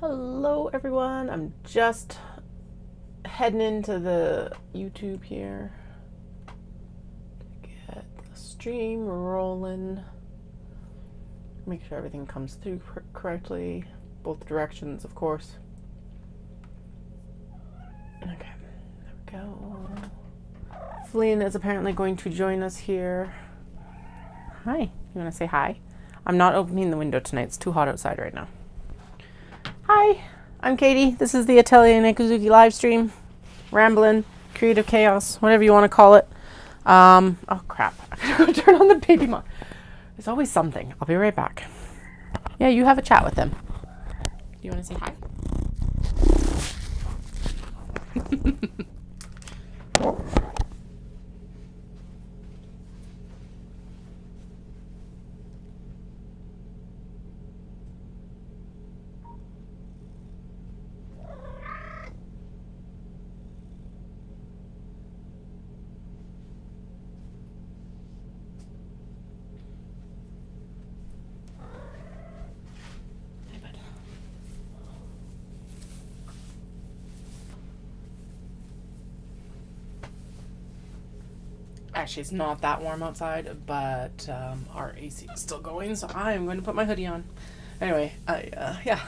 Hello everyone, I'm just heading into the YouTube here to get the stream rolling. Make sure everything comes through correctly, both directions of course. Okay, there we go. Flynn is apparently going to join us here. Hi, you want to say hi? I'm not opening the window tonight, it's too hot outside right now. Hi, I'm Katie. This is the Atelier Nekuzuki live stream. Rambling, creative chaos, whatever you want to call it. Oh crap, I gotta go turn on the baby monitor. There's always something. I'll be right back. Yeah, you have a chat with them. Do you want to say hi? Actually, it's not that warm outside, but our AC is still going, so I am going to put my hoodie on. Anyway, yeah.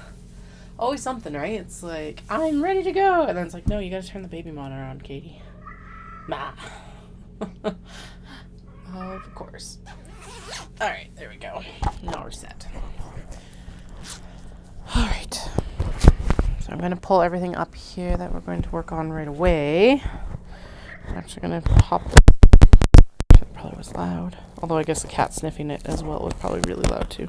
Always something, right? It's like, I'm ready to go. And then it's like, no, you gotta turn the baby monitor on, Katie. Nah. Of course. Alright, there we go. Now we're set. Alright. So I'm gonna pull everything up here that we're going to work on right away. I'm actually gonna pop this. That probably was loud. Although I guess the cat sniffing it as well was probably really loud too.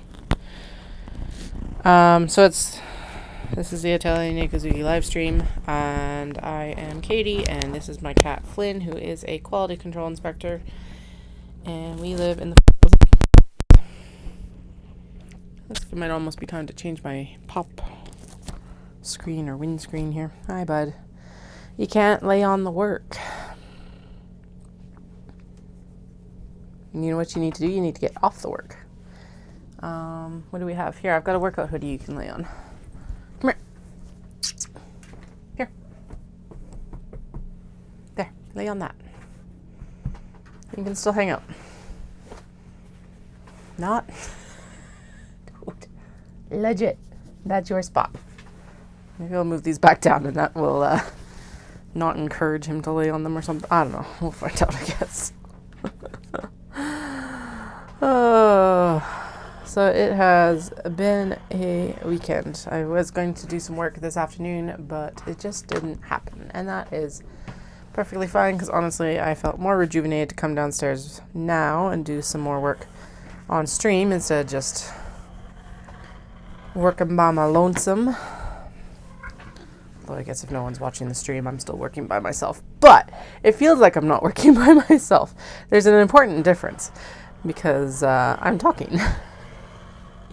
This is the Atelier Nekuzuki live stream, and I am Katie, and this is my cat Flynn, who is a quality control inspector, and we live in the I think it might almost be time to change my pop screen or windscreen here. Hi, bud. You can't lay on the work. You know what you need to do? You need to get off the work. What do we have here? I've got a workout hoodie you can lay on. Come here. Here. There. Lay on that. You can still hang out. Not. Legit. That's your spot. Maybe I'll move these back down and that will not encourage him to lay on them or something. I don't know. We'll find out, I guess. So it has been a weekend. I was going to do some work this afternoon, but it just didn't happen. And that is perfectly fine because honestly, I felt more rejuvenated to come downstairs now and do some more work on stream instead of just working by my lonesome. Although I guess if no one's watching the stream, I'm still working by myself. But it feels like I'm not working by myself. There's an important difference because I'm talking.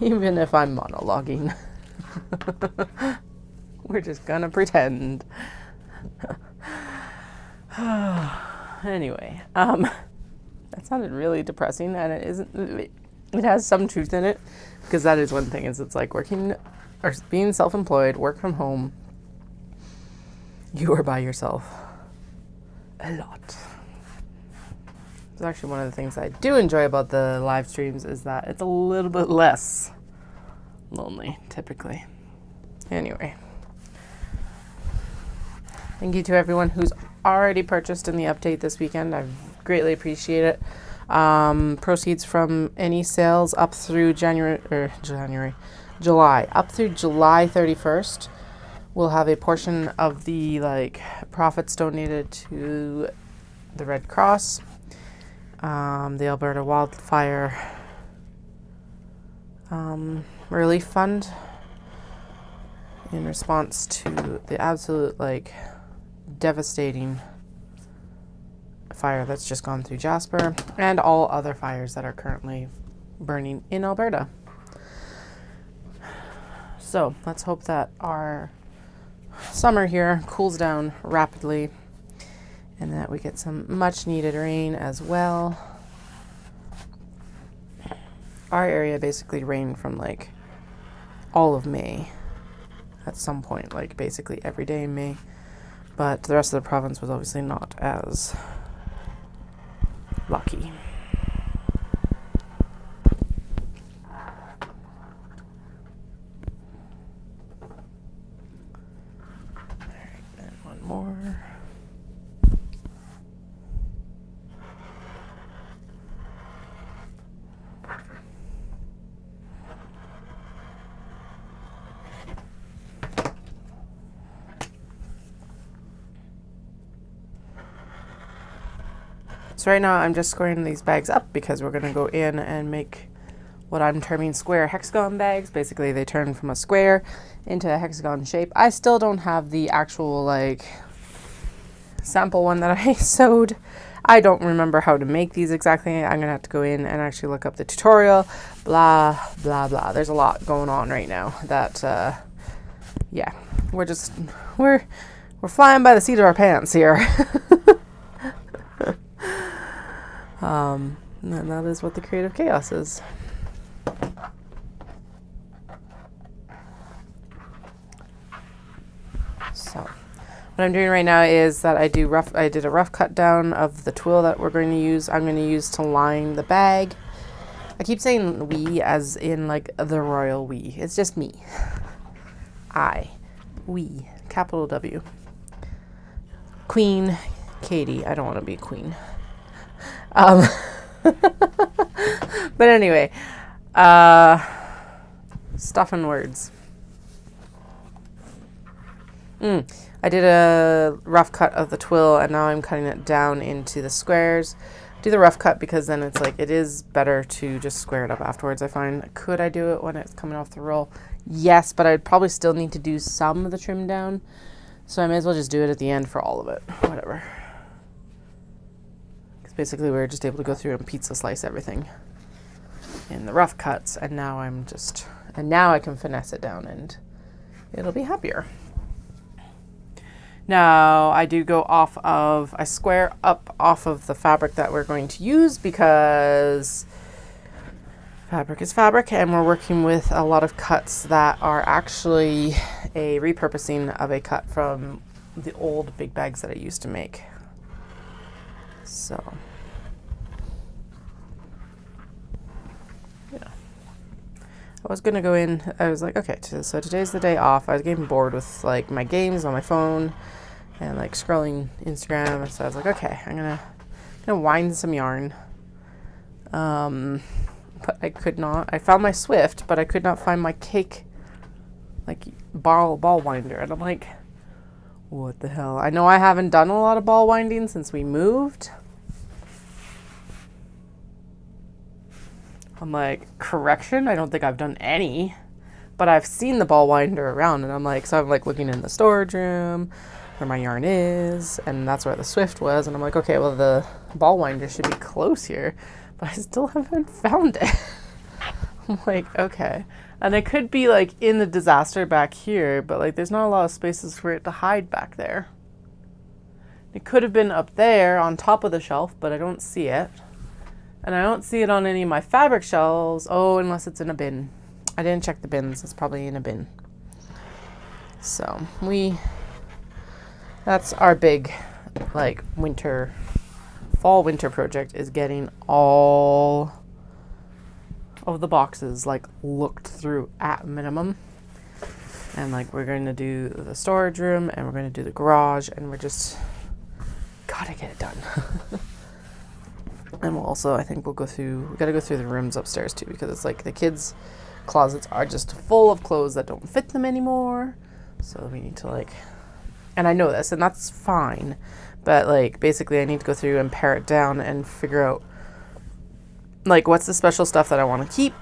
Even if I'm monologuing. We're just gonna pretend. Anyway, that sounded really depressing, and it isn't. It has some truth in it, because that is one thing. Is it's like working or being self-employed, work from home. You are by yourself a lot. It's actually one of the things I do enjoy about the live streams is that it's a little bit less lonely, typically. Anyway. Thank you to everyone who's already purchased in the update this weekend. I greatly appreciate it. Proceeds from any sales up through July, up through July 31st. We'll have a portion of the profits donated to the Red Cross. The Alberta Wildfire Relief Fund in response to the absolute devastating fire that's just gone through Jasper and all other fires that are currently burning in Alberta. So let's hope that our summer here cools down rapidly and that we get some much needed rain as well. Our area basically rained from all of May at some point, like basically every day in May. But the rest of the province was obviously not as lucky. Alright, and one more. So right now I'm just squaring these bags up because we're going to go in and make what I'm terming square hexagon bags. Basically they turn from a square into a hexagon shape. I still don't have the actual like sample one that I sewed. I don't remember how to make these exactly. I'm going to have to go in and actually look up the tutorial. Blah, blah, blah. There's a lot going on right now that, yeah, we're flying by the seat of our pants here. And that is what the creative chaos is. So what I'm doing right now is that I did a rough cut down of the twill that we're going to use. I'm going to use to line the bag. I keep saying we as in like the royal we. It's just me. We, capital W. Queen Katie. I don't want to be a queen. But anyway, stuff and words. I did a rough cut of the twill and now I'm cutting it down into the squares. Do the rough cut because then it's like, it is better to just square it up afterwards, I find. Could I do it when it's coming off the roll? Yes, but I'd probably still need to do some of the trim down. So I may as well just do it at the end for all of it. Whatever. Because basically we were just able to go through and pizza slice everything in the rough cuts. And now now I can finesse it down and it'll be happier. Now I do go I square up off of the fabric that we're going to use because fabric is fabric and we're working with a lot of cuts that are actually a repurposing of a cut from the old big bags that I used to make. So, yeah. I was gonna go in, I was like, okay, so today's the day off. I was getting bored with like my games on my phone and like scrolling Instagram. So I was like, okay, I'm gonna wind some yarn. But I could not. I found my Swift, but I could not find my cake, like ball winder. And I'm like, what the hell? I know I haven't done a lot of ball winding since we moved. I'm like, correction, I don't think I've done any, but I've seen the ball winder around, and I'm like looking in the storage room where my yarn is, and that's where the Swift was, and I'm like, okay, well the ball winder should be close here, but I still haven't found it. I'm like, okay, and it could be like in the disaster back here, but like there's not a lot of spaces for it to hide back there. It could have been up there on top of the shelf, but I don't see it. And I don't see it on any of my fabric shelves. Oh, unless it's in a bin. I didn't check the bins. It's probably in a bin. So that's our big like fall winter project, is getting all of the boxes like looked through at minimum. And like we're going to do the storage room and we're going to do the garage, and we're just gotta get it done. And we'll also, I think we gotta go through the rooms upstairs too, because it's like the kids' closets are just full of clothes that don't fit them anymore. So we need to like, and I know this, and that's fine, but like basically I need to go through and pare it down and figure out like what's the special stuff that I want to keep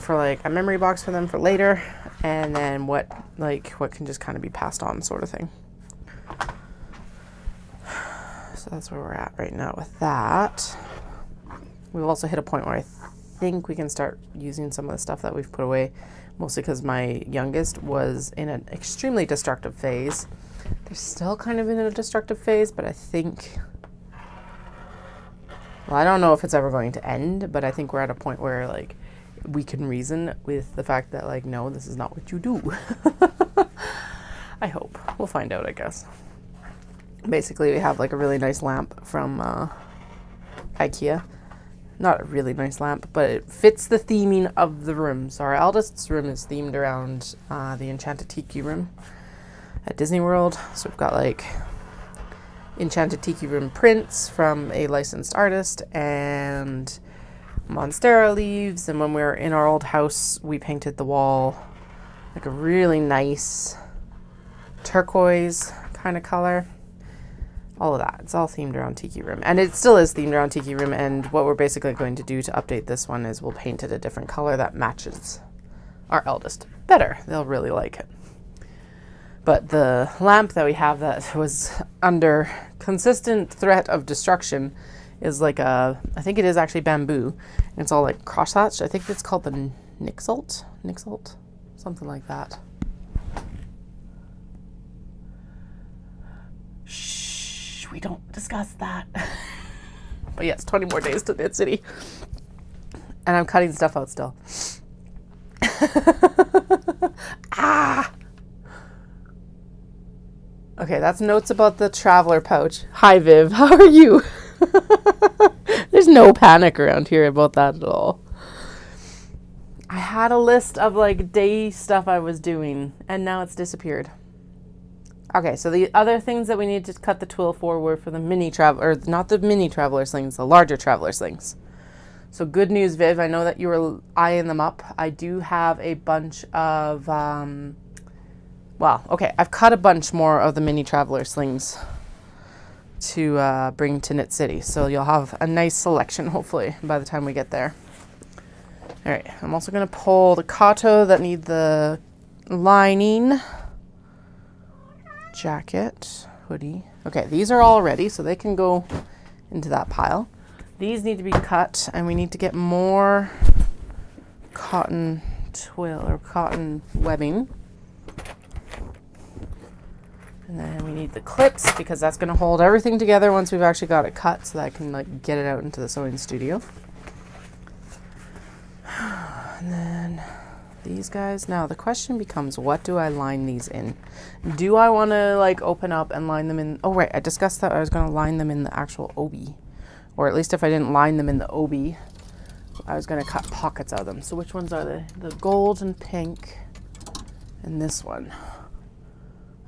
for like a memory box for them for later, and then what can just kind of be passed on, sort of thing. So that's where we're at right now with that. We've also hit a point where I think we can start using some of the stuff that we've put away, mostly because my youngest was in an extremely destructive phase. They're still kind of in a destructive phase, but I think, well, I don't know if it's ever going to end, but I think we're at a point where like we can reason with the fact that like, no, this is not what you do. I hope. We'll find out, I guess. Basically, we have like a really nice lamp from IKEA. Not a really nice lamp, but it fits the theming of the room. So our eldest's room is themed around the Enchanted Tiki room at Disney World. So we've got like Enchanted Tiki room prints from a licensed artist and Monstera leaves. And when we were in our old house, we painted the wall like a really nice turquoise kind of color. All of that. It's all themed around Tiki Room. And it still is themed around Tiki Room. And what we're basically going to do to update this one is we'll paint it a different color that matches our eldest better. They'll really like it. But the lamp that we have that was under consistent threat of destruction is like I think it is actually bamboo. And it's all like cross-hatched. I think it's called the Nixalt, something like that. We don't discuss that. But yes, 20 more days to Knit City. And I'm cutting stuff out still. Ah! Okay, that's notes about the traveler pouch. Hi, Viv. How are you? There's no panic around here about that at all. I had a list of like day stuff I was doing, and now it's disappeared. Okay, so the other things that we need to cut the twill for were for the mini traveler, not the mini traveler slings, the larger traveler slings. So good news, Viv, I know that you were eyeing them up. I do have a bunch of, I've cut a bunch more of the mini traveler slings to bring to Knit City. So you'll have a nice selection, hopefully, by the time we get there. All right, I'm also gonna pull the Kato that need the lining. Jacket, hoodie. Okay, these are all ready, so they can go into that pile. These need to be cut, and we need to get more cotton twill or cotton webbing. And then we need the clips because that's going to hold everything together once we've actually got it cut, so that I can like get it out into the sewing studio. And then these guys. Now the question becomes, what do I line these in? Do I want to like open up and line them in? Oh right, I discussed that I was going to line them in the actual obi, or at least if I didn't line them in the obi, I was going to cut pockets out of them. So which ones are they? The gold and pink, and this one.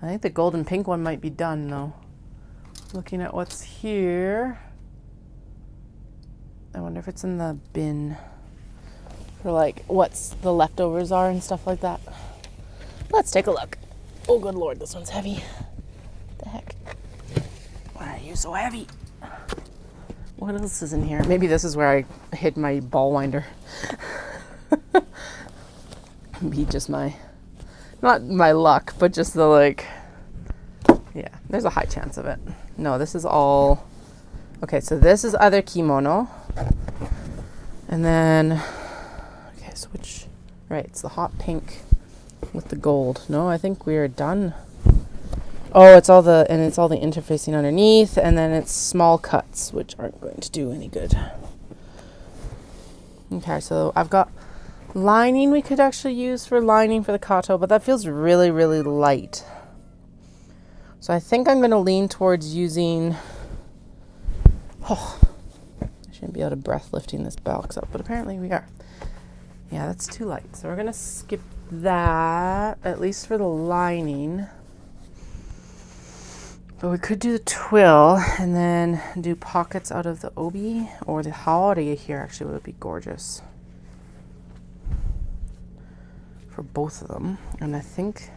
I think the gold and pink one might be done though. Looking at what's here, I wonder if it's in the bin. For like what's the leftovers are and stuff like that. Let's take a look. Oh good lord, this one's heavy. The heck? Why are you so heavy? What else is in here? Maybe this is where I hid my ball winder. Be just my, not my luck, but just the like, yeah, there's a high chance of it. No, this is all, okay, so this is other kimono. And then, so which, right, it's the hot pink with the gold. No, I think we are done. Oh, it's all the interfacing underneath, and then it's small cuts, which aren't going to do any good. Okay, so I've got lining we could actually use for lining for the Kato, but that feels really, really light. So I think I'm going to lean towards using, I shouldn't be out of breath lifting this box up, but apparently we are. Yeah, that's too light. So we're going to skip that, at least for the lining. But we could do the twill and then do pockets out of the obi, or the haori here actually would be gorgeous for both of them. And I think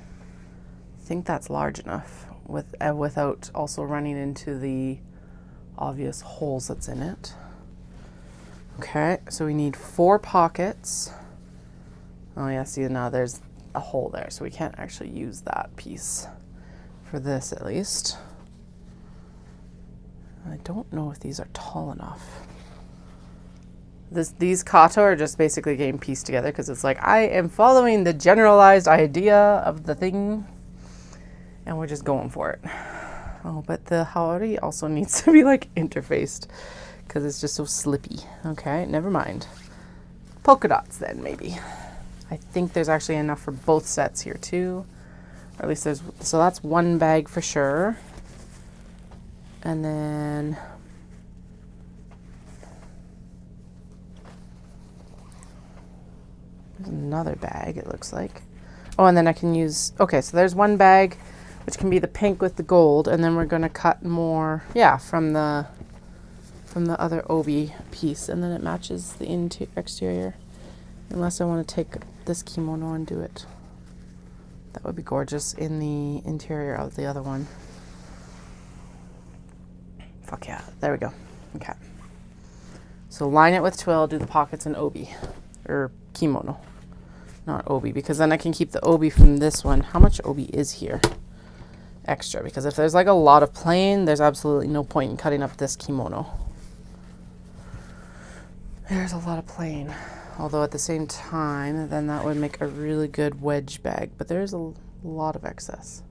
that's large enough without also running into the obvious holes that's in it. Okay, so we need 4 pockets. Oh yeah, see now there's a hole there, so we can't actually use that piece for this at least. I don't know if these are tall enough. These Kato are just basically getting pieced together because it's like, I am following the generalized idea of the thing and we're just going for it. Oh, but the haori also needs to be like interfaced because it's just so slippy. Okay, never mind. Polka dots then, maybe. I think there's actually enough for both sets here too. Or at least so that's one bag for sure. And then there's another bag, it looks like. Oh, and then I can use, okay, so there's one bag, which can be the pink with the gold, and then we're going to cut more, yeah, from the other obi piece, and then it matches the exterior. Unless I want to take this kimono and do it. That would be gorgeous in the interior of the other one. Fuck yeah, there we go. Okay. So line it with twill, do the pockets in obi, or kimono. Not obi, because then I can keep the obi from this one. How much obi is here? Extra, because if there's like a lot of plain, there's absolutely no point in cutting up this kimono. There's a lot of plain. Although at the same time, then that would make a really good wedge bag, but there's a lot of excess.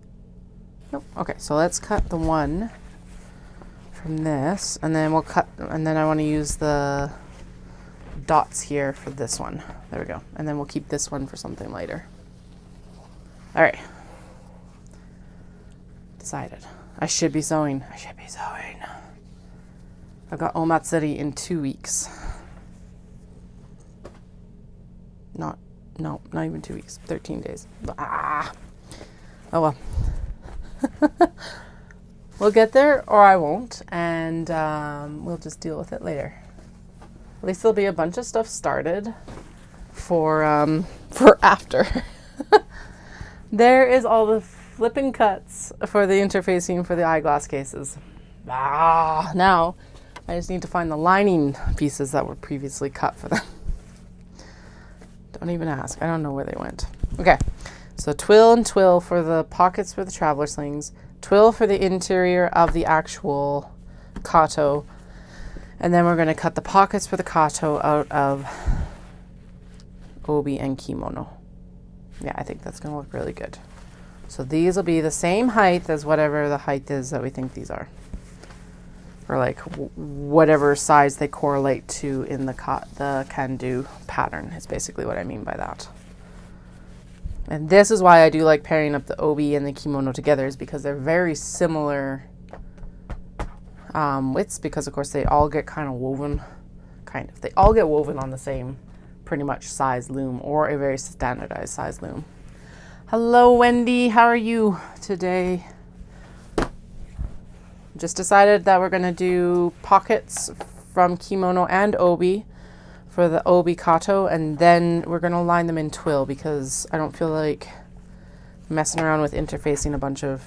Nope. Okay, so let's cut the one from this, and then we'll cut, and then I want to use the dots here for this one. There we go. And then we'll keep this one for something later. All right. Decided. I should be sewing. I've got Omatsuri in 2 weeks. Not even 2 weeks. 13 days. Ah. Oh well. We'll get there, or I won't, and we'll just deal with it later. At least there'll be a bunch of stuff started for after. There is all the flipping cuts for the interfacing for the eyeglass cases. Now I just need to find the lining pieces that were previously cut for them. Don't even ask. I don't know where they went. Okay, so twill and twill for the pockets for the traveler slings, twill for the interior of the actual kato, and then we're going to cut the pockets for the kato out of obi and kimono. Yeah, I think that's going to look really good. So these will be the same height as whatever the height is that we think these are. Or like whatever size they correlate to in the can-do pattern is basically what I mean by that. And this is why I do like pairing up the obi and the kimono together, is because they're very similar widths, because of course they all get kind of woven, they all get woven on the same pretty much size loom, or a very standardized size loom. Hello Wendy, how are you today? Just decided that we're going to do pockets from kimono and obi for the obi kato, and then we're going to line them in twill, because I don't feel like messing around with interfacing a bunch of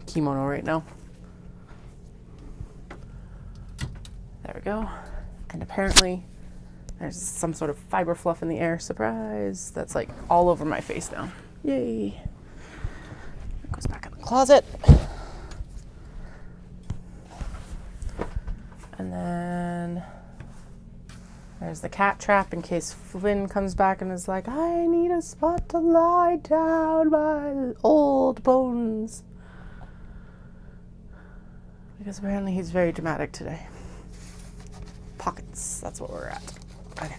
kimono right now. There we go. And apparently there's some sort of fiber fluff in the air. Surprise! That's like all over my face now. Yay! It goes back in the closet. And then there's the cat trap in case Flynn comes back and is like, I need a spot to lie down my old bones. Because apparently he's very dramatic today. Pockets, that's what we're at. Okay.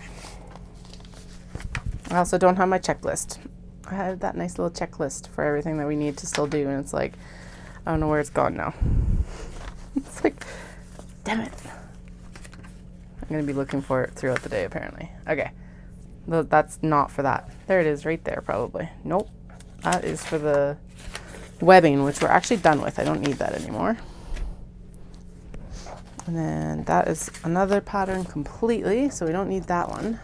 I also don't have my checklist. I had that nice little checklist for everything that we need to still do, and it's like, I don't know where it's gone now. It's like, damn it. I'm going to be looking for it throughout the day, apparently. Okay. That's not for that. There it is, right there, probably. Nope. That is for the webbing, which we're actually done with. I don't need that anymore. And then that is another pattern completely, so we don't need that one.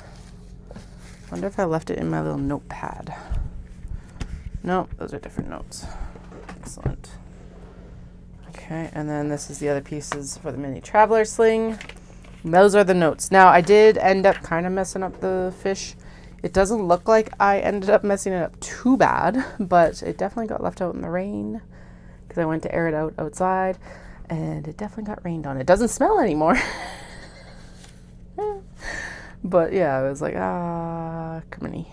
Wonder if I left it in my little notepad. Nope, those are different notes. Excellent. Okay, and then this is the other pieces for the mini traveler sling. Those are the notes. Now, I did end up kind of messing up the fish. It doesn't look like I ended up messing it up too bad, but it definitely got left out in the rain because I went to air it out outside, and it definitely got rained on. It doesn't smell anymore. But yeah, I was like, criminy.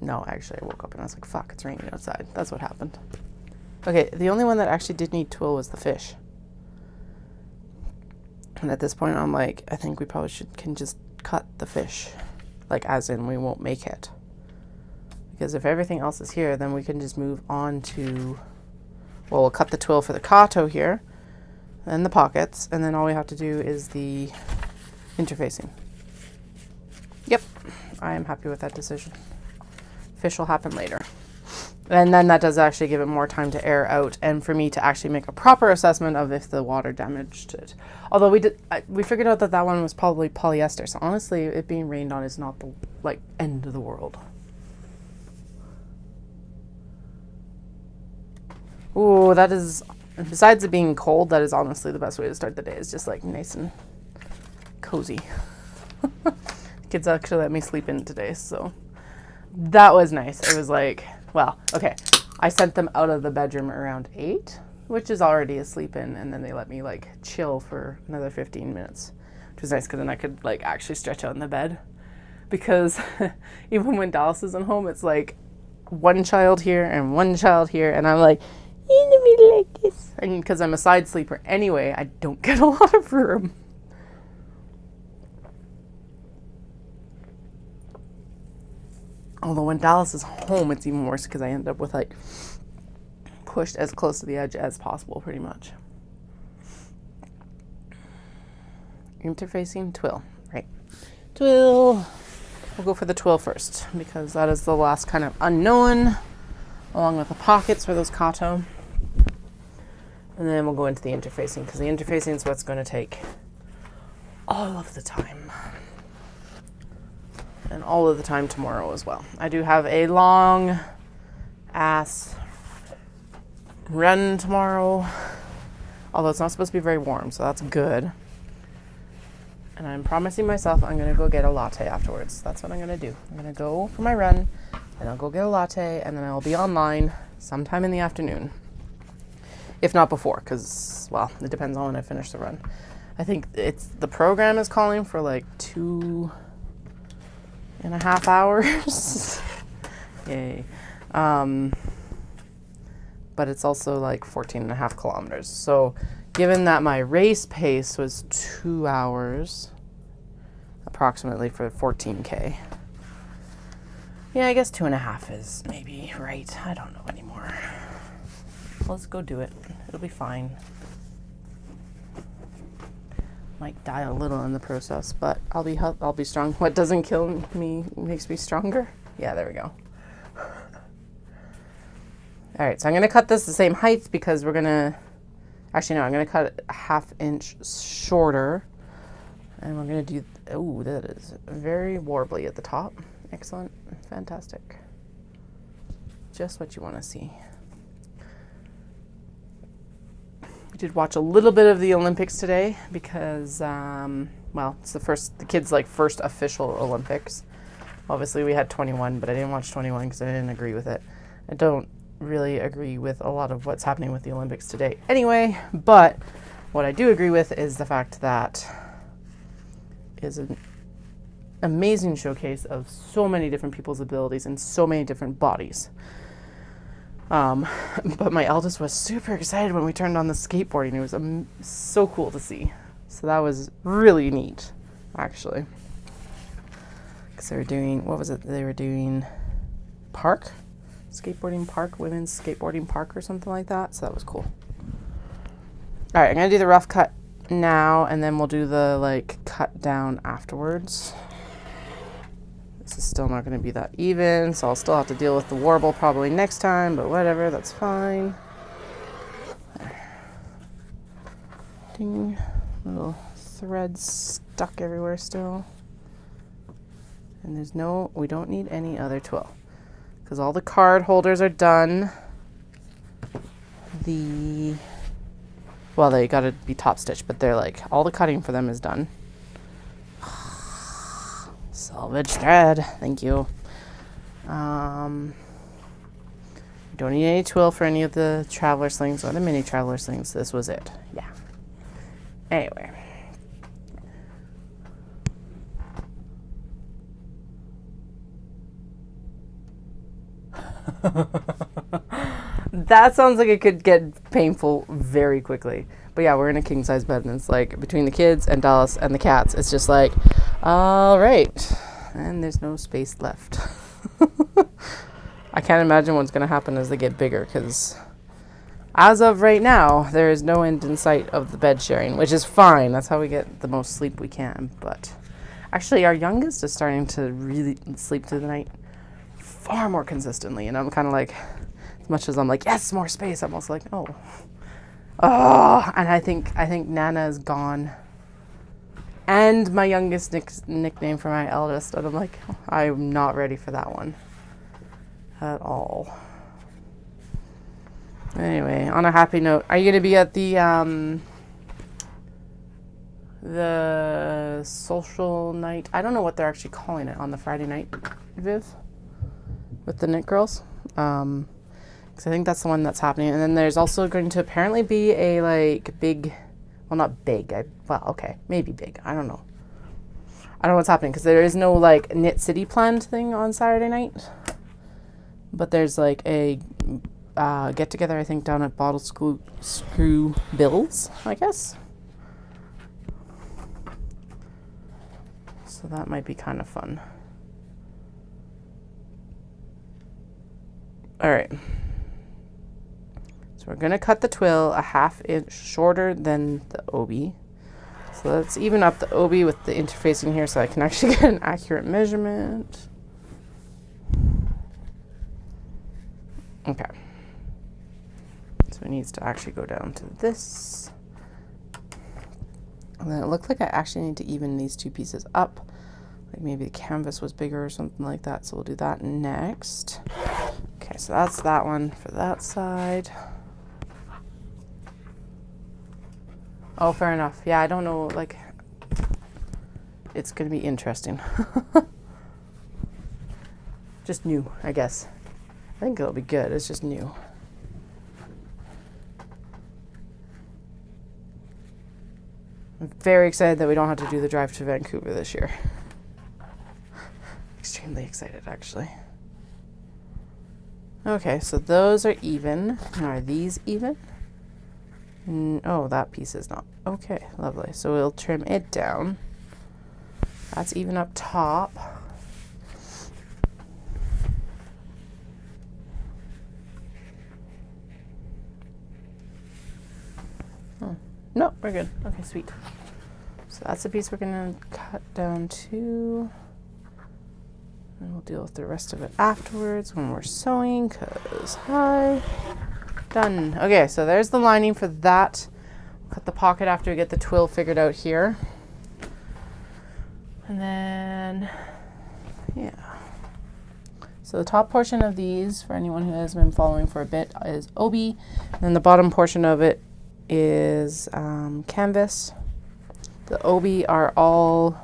No, actually, I woke up and I was like, fuck, it's raining outside. That's what happened. Okay, the only one that actually did need twill was the fish. And at this point, I'm like, I think we probably can just cut the fish. Like, as in, we won't make it. Because if everything else is here, then we can just move on to, well, we'll cut the twill for the kato here, and the pockets, and then all we have to do is the interfacing. Yep, I am happy with that decision. Fish will happen later. And then that does actually give it more time to air out and for me to actually make a proper assessment of if the water damaged it. Although we figured out that one was probably polyester. So honestly, it being rained on is not the end of the world. Ooh, that is, besides it being cold, that is honestly the best way to start the day. It's just nice and cozy. Kids actually let me sleep in today, so that was nice. It was well, okay, I sent them out of the bedroom around 8, which is already a sleep in, and then they let me chill for another 15 minutes, which was nice because then I could actually stretch out in the bed. Because even when Dallas isn't home, it's one child here and one child here, and I'm in the middle like this. And because I'm a side sleeper anyway, I don't get a lot of room. Although when Dallas is home, it's even worse because I end up with pushed as close to the edge as possible, pretty much. Interfacing twill, right? Twill. We'll go for the twill first because that is the last kind of unknown, along with the pockets for those kato. And then we'll go into the interfacing because the interfacing is what's going to take all of the time. And all of the time tomorrow as well. I do have a long ass run tomorrow, although it's not supposed to be very warm, so that's good. And I'm promising myself I'm going to go get a latte afterwards. That's what I'm going to do. I'm going to go for my run, and I'll go get a latte, and then I'll be online sometime in the afternoon. If not before, because, well, it depends on when I finish the run. I think the program is calling for 2.5 hours. Yay. But it's also 14.5 kilometers. So given that my race pace was 2 hours approximately for 14K. Yeah, I guess 2.5 is maybe right. I don't know anymore. Let's go do it. It'll be fine. Might die a little in the process, but I'll be strong. What doesn't kill me makes me stronger. Yeah, there we go. All right, so I'm going to cut this the same height because we're going to... Actually, no, I'm going to cut it a 1/2 inch shorter. And we're going to do... Oh, that is very warbly at the top. Excellent. Fantastic. Just what you want to see. We did watch a little bit of the Olympics today because, well, it's the kids' first official Olympics. Obviously, we had 21, but I didn't watch 21 because I didn't agree with it. I don't really agree with a lot of what's happening with the Olympics today anyway, but what I do agree with is the fact that is an amazing showcase of so many different people's abilities and so many different bodies. But my eldest was super excited when we turned on the skateboarding. It was so cool to see. So that was really neat, actually. Because they were doing, what was it? They were doing skateboarding park, women's skateboarding park or something like that. So that was cool. All right, I'm going to do the rough cut now, and then we'll do the cut down afterwards. This is still not going to be that even, so I'll still have to deal with the warble probably next time, but whatever, that's fine. There. Ding. Little threads stuck everywhere still. And we don't need any other twill because all the card holders are done. Well, they got to be top stitched, but they're all the cutting for them is done. Salvage thread, thank you. Don't need any twill for any of the traveler slings or the mini traveler slings. This was it. Yeah. Anyway. That sounds like it could get painful very quickly. But yeah, we're in a king size bed and it's between the kids and Dallas and the cats, it's just all right. And there's no space left. I can't imagine what's going to happen as they get bigger, because as of right now, there is no end in sight of the bed sharing, which is fine. That's how we get the most sleep we can. But actually, our youngest is starting to really sleep through the night far more consistently. And I'm kind of like, as much as I'm like, yes, more space, I'm also like, oh. And I think Nana is gone. And my youngest nickname for my eldest. And I'm like, I'm not ready for that one at all. Anyway, on a happy note, are you going to be at the social night? I don't know what they're actually calling it on the Friday night, Viv, with the knit girls. Because I think that's the one that's happening. And then there's also going to apparently be a like big, well, not big. Okay, maybe big. I don't know. I don't know what's happening because there is no like Knit City planned thing on Saturday night. But there's like a get together, I think, down at Bottle Screw Bill's, I guess. So that might be kind of fun. All right. So we're going to cut the twill a 1/2 inch shorter than the obi. So let's even up the obi with the interfacing here so I can actually get an accurate measurement. Okay. So it needs to actually go down to this. And then it looks like I actually need to even these two pieces up. Like maybe the canvas was bigger or something like that. So we'll do that next. Okay, so that's that one for that side. Oh, fair enough. Yeah, I don't know, like, it's going to be interesting. Just new, I guess. I think it'll be good. It's just new. I'm very excited that we don't have to do the drive to Vancouver this year. Extremely excited, actually. Okay, so those are even. Are these even? Oh, that piece is not. Okay, lovely. So we'll trim it down. That's even up top. Oh, no, we're good. Okay, sweet. So that's the piece we're going to cut down to. And we'll deal with the rest of it afterwards when we're sewing, because done. Okay, so there's the lining for that. Cut the pocket after we get the twill figured out here. And then, yeah. So the top portion of these, for anyone who has been following for a bit, is obi. And then the bottom portion of it is canvas. The obi are all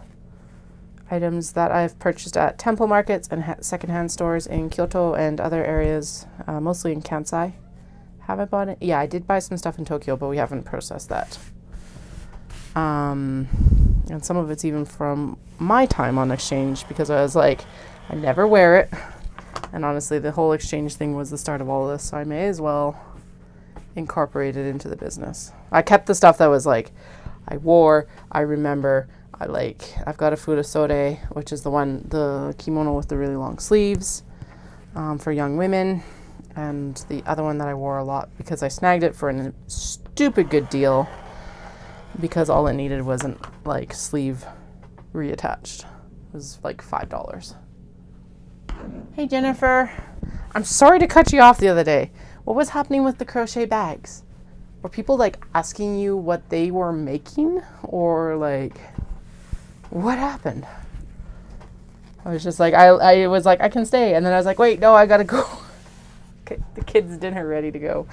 items that I've purchased at temple markets and secondhand stores in Kyoto and other areas, mostly in Kansai. Have I bought it? Yeah, I did buy some stuff in Tokyo, but we haven't processed that. And some of it's even from my time on exchange, because I was like, I never wear it. And honestly, the whole exchange thing was the start of all of this, so I may as well incorporate it into the business. I kept the stuff that was like, I wore, I remember, I've got a Furasode, which is the kimono with the really long sleeves for young women. And the other one that I wore a lot because I snagged it for a stupid good deal because all it needed wasn't like sleeve reattached. It was like $5. Hey Jennifer, I'm sorry to cut you off the other day. What was happening with the crochet bags? Were people like asking you what they were making, or like what happened? I was just like, I was like, I can stay, and then I was like, wait, no, I gotta go. Okay, the kids' dinner ready to go.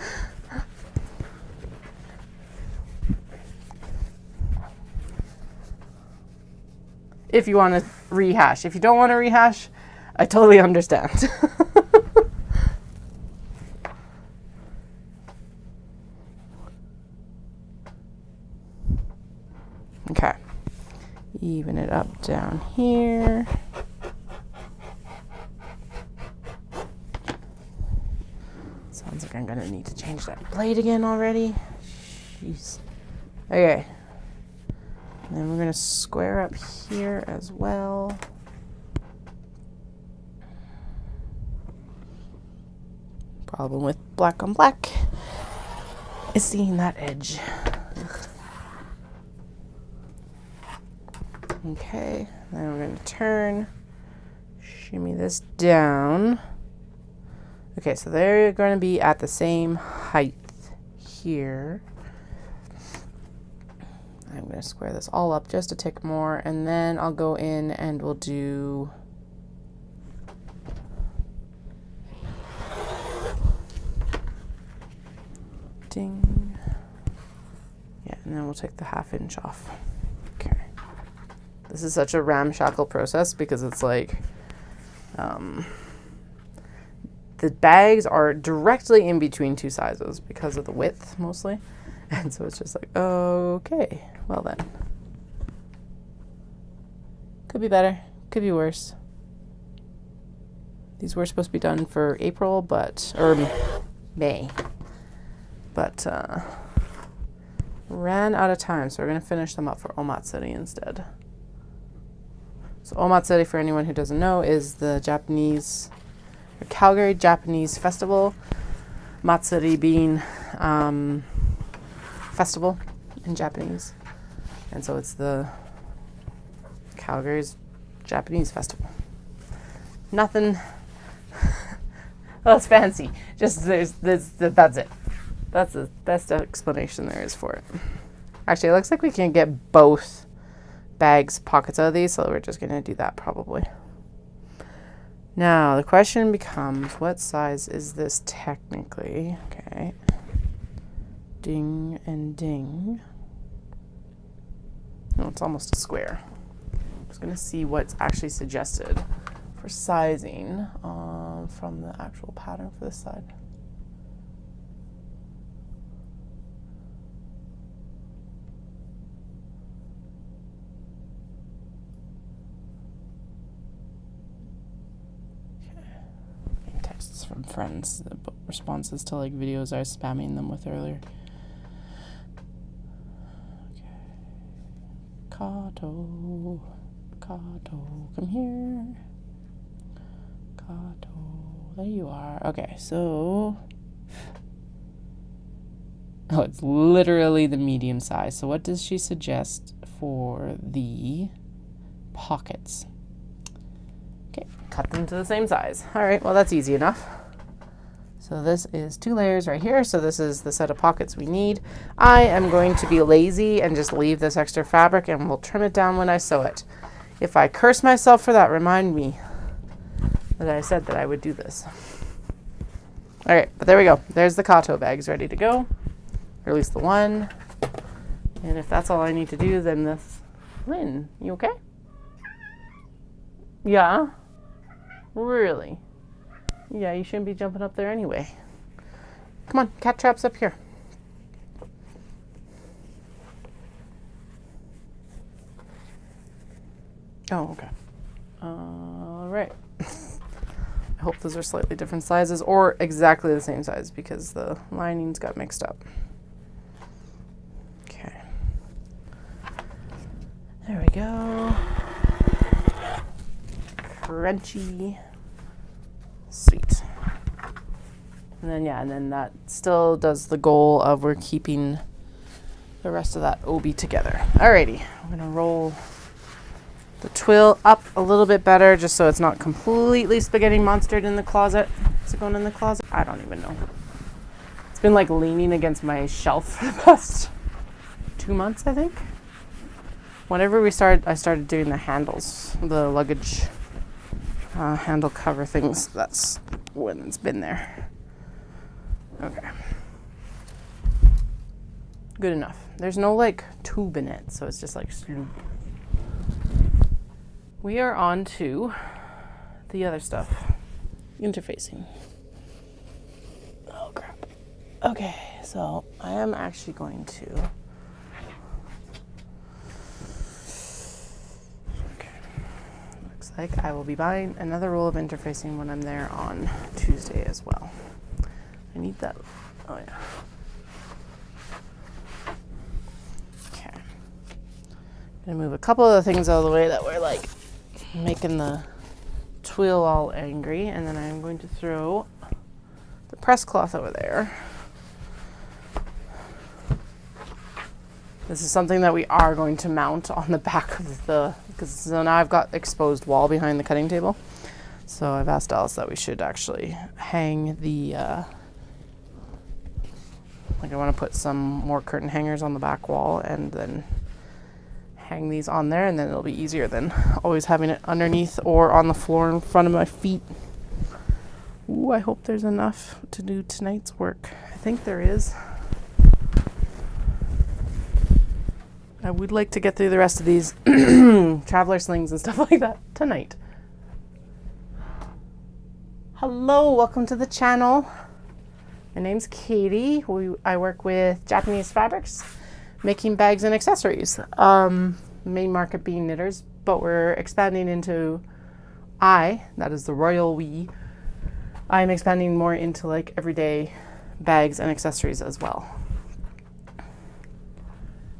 If you want to rehash. If you don't want to rehash, I totally understand. Okay. Even it up down here. Sounds like I'm gonna need to change that blade again already. Jeez. Okay. And then we're gonna square up here as well. Problem with black on black is seeing that edge. Okay, then we're going to turn, shimmy this down. Okay, so they're going to be at the same height here. I'm going to square this all up just a tick more, and then I'll go in and we'll do ding. Yeah, and then we'll take the 1/2 inch off. Okay. This is such a ramshackle process because it's like the bags are directly in between two sizes because of the width mostly. And so it's just like, okay, well then. Could be better, could be worse. These were supposed to be done for April, or May. But ran out of time, so we're going to finish them up for Omatsuri instead. So Omatsuri, for anyone who doesn't know, is the Calgary Japanese festival. Matsuri being festival in Japanese. And so it's the Calgary's Japanese festival. Nothing. Well, it's fancy. Just that's it. That's the best explanation there is for it. Actually, it looks like we can get both bags pockets out of these, so we're just going to do that probably. Now, the question becomes, what size is this technically? Okay. Ding and ding. No, it's almost a square. I'm just going to see what's actually suggested for sizing from the actual pattern for this side. Texts from friends, responses to like videos I was spamming them with earlier. Okay. Kato, come here. Kato, there you are. Okay, so it's literally the medium size. So what does she suggest for the pockets? Okay, cut them to the same size. All right, well, that's easy enough. So this is 2 layers right here. So this is the set of pockets we need. I am going to be lazy and just leave this extra fabric and we'll trim it down when I sew it. If I curse myself for that, remind me that I said that I would do this. All right, but there we go. There's the Kato bags ready to go, or at least the one. And if that's all I need to do, then this. Lynn, you okay? Yeah? Really? Yeah, you shouldn't be jumping up there anyway. Come on, cat trap's up here. Oh, okay. All right. I hope those are slightly different sizes or exactly the same size because the linings got mixed up. Okay. There we go. Crunchy. Sweet. And then, yeah, and then that still does the goal of we're keeping the rest of that obi together. Alrighty, I'm gonna roll the twill up a little bit better just so it's not completely spaghetti monstered in the closet. Is it going in the closet? I don't even know. It's been like leaning against my shelf for the past 2 months, I think. Whenever I started doing the handles, the luggage handle cover things. That's when it's been there. Okay. Good enough. There's no like tube in it, so it's just like sloop. We are on to the other stuff. Interfacing. Oh crap. Okay, so I am actually going to like I will be buying another roll of interfacing when I'm there on Tuesday as well. I need that. Oh yeah. Okay. I'm gonna move a couple of the things out of the way that were like making the twill all angry, and then I'm going to throw the press cloth over there. This is something that we are going to mount on the back of because so now I've got exposed wall behind the cutting table. So I've asked Alice that we should actually hang the, like I want to put some more curtain hangers on the back wall and then hang these on there, and then it'll be easier than always having it underneath or on the floor in front of my feet. Ooh, I hope there's enough to do tonight's work. I think there is. I would like to get through the rest of these traveler slings and stuff like that tonight. Hello, welcome to the channel. My name's Katie. I work with Japanese fabrics, making bags and accessories. Main market being knitters, but we're expanding into that is the royal we. I'm expanding more into like everyday bags and accessories as well.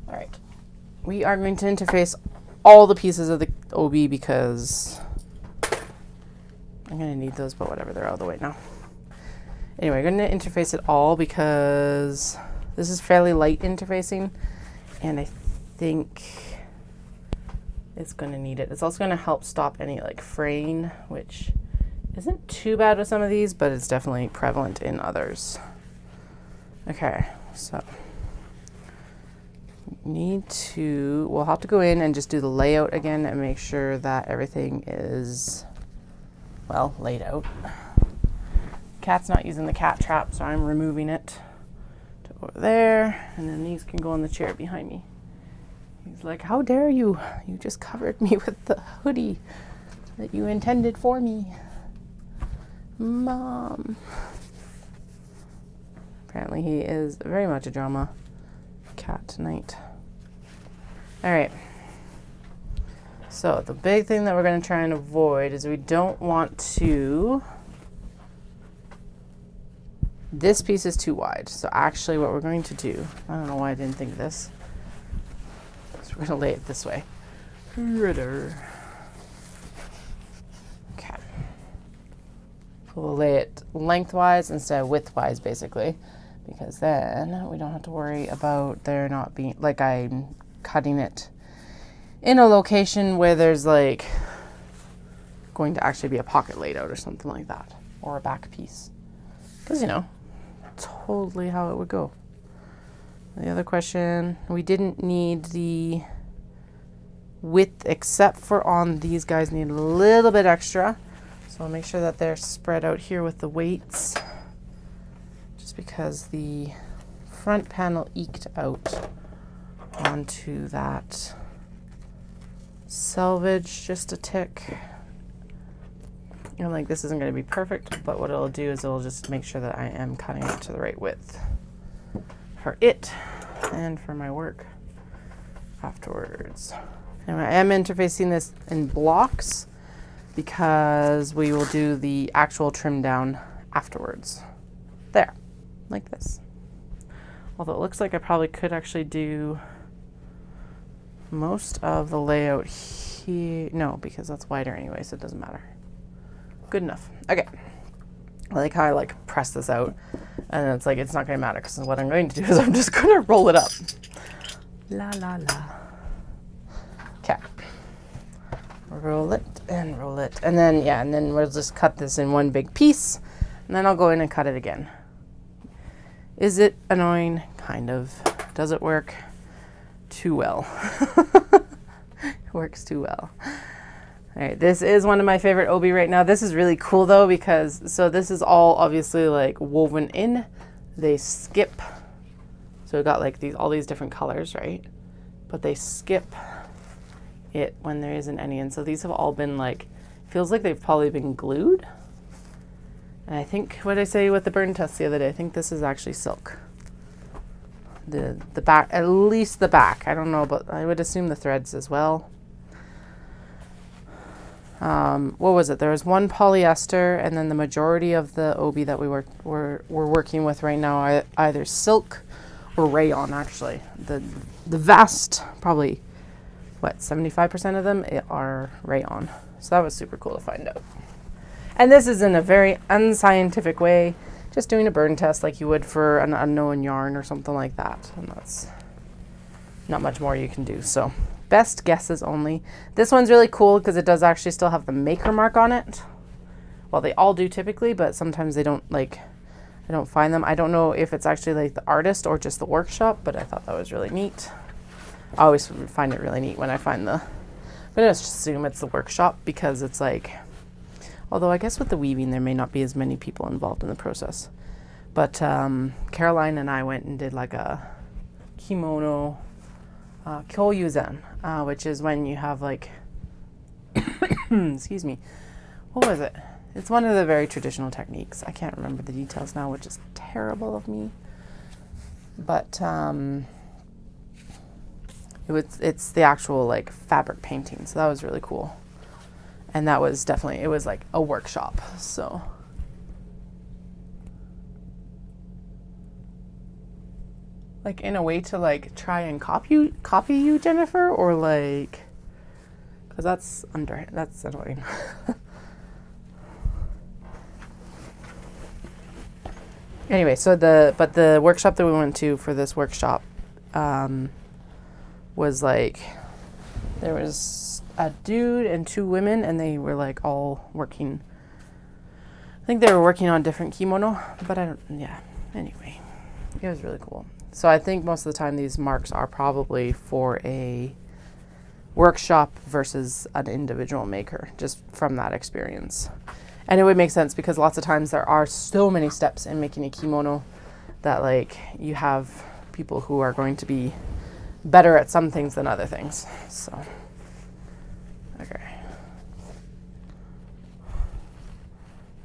All right. We are going to interface all the pieces of the OB because I'm going to need those, but whatever, they're out of the way now. Anyway, I'm going to interface it all because this is fairly light interfacing, and I think it's going to need it. It's also going to help stop any like fraying, which isn't too bad with some of these, but it's definitely prevalent in others. Okay, so we'll have to go in and just do the layout again and make sure that everything is well laid out. Cat's not using the cat trap, so I'm removing it to over there, and then these can go on the chair behind me. He's like, how dare you? You just covered me with the hoodie that you intended for me. Mom. Apparently he is very much a drama cat tonight. All right. So the big thing that we're going to try and avoid is we don't want to... This piece is too wide. So actually what we're going to do, I don't know why I didn't think of this. So we're going to lay it this way. Okay. So we'll lay it lengthwise instead of widthwise, basically, because then we don't have to worry about there not being, like I'm cutting it in a location where there's like going to actually be a pocket laid out or something like that, or a back piece, because you know, totally how it would go. The other question, we didn't need the width except for on these guys, need a little bit extra, so I'll make sure that they're spread out here with the weights, just because the front panel eked out onto that selvage just a tick. And like this isn't going to be perfect, but what it'll do is it'll just make sure that I am cutting it to the right width for it and for my work afterwards. And I am interfacing this in blocks because we will do the actual trim down afterwards. There, like this. Although it looks like I probably could actually do most of the layout here. No, because that's wider anyway, so it doesn't matter. Good enough. Okay. I like how I like press this out, and it's like it's not going to matter because what I'm going to do is I'm just going to roll it up. La la la. Okay. Roll it and roll it, and then yeah, and then we'll just cut this in one big piece, and then I'll go in and cut it again. Is it annoying? Kind of. Does it work? Too well. It works too well. All right, this is one of my favorite obi right now. This is really cool though, because so this is all obviously like woven in. They skip. So we got like all these different colors, right? But they skip it when there isn't any. And so these have all been like, feels like they've probably been glued. And I think what I say with the burn test the other day, I think this is actually silk. The back, at least the back. I don't know, but I would assume the threads as well. What was it? There was one polyester, and then the majority of the obi that we're working with right now are either silk or rayon. Actually, the vast, probably what 75% of them are rayon. So that was super cool to find out. And this is in a very unscientific way just doing a burn test like you would for an unknown yarn or something like that. And that's not much more you can do. So best guesses only. This one's really cool because it does actually still have the maker mark on it. Well, they all do typically, but sometimes they don't, like, I don't find them. I don't know if it's actually like the artist or just the workshop, but I thought that was really neat. I always find it really neat when I find the, I'm going to assume it's the workshop because it's like, although I guess with the weaving there may not be as many people involved in the process. But Caroline and I went and did like a kimono kyoyuzen, which is when you have like, excuse me, what was it? It's one of the very traditional techniques. I can't remember the details now, which is terrible of me. But it's the actual like fabric painting, so that was really cool. And that was definitely, it was like a workshop. So like in a way to like try and copy you, Jennifer, or like, because that's annoying. Anyway, so the workshop that we went to for this workshop was like, there was a dude and two women, and they were like all working. I think they were working on different kimono, but anyway, it was really cool. So I think most of the time these marks are probably for a workshop versus an individual maker, just from that experience. And it would make sense because lots of times there are so many steps in making a kimono that like you have people who are going to be better at some things than other things. So, okay.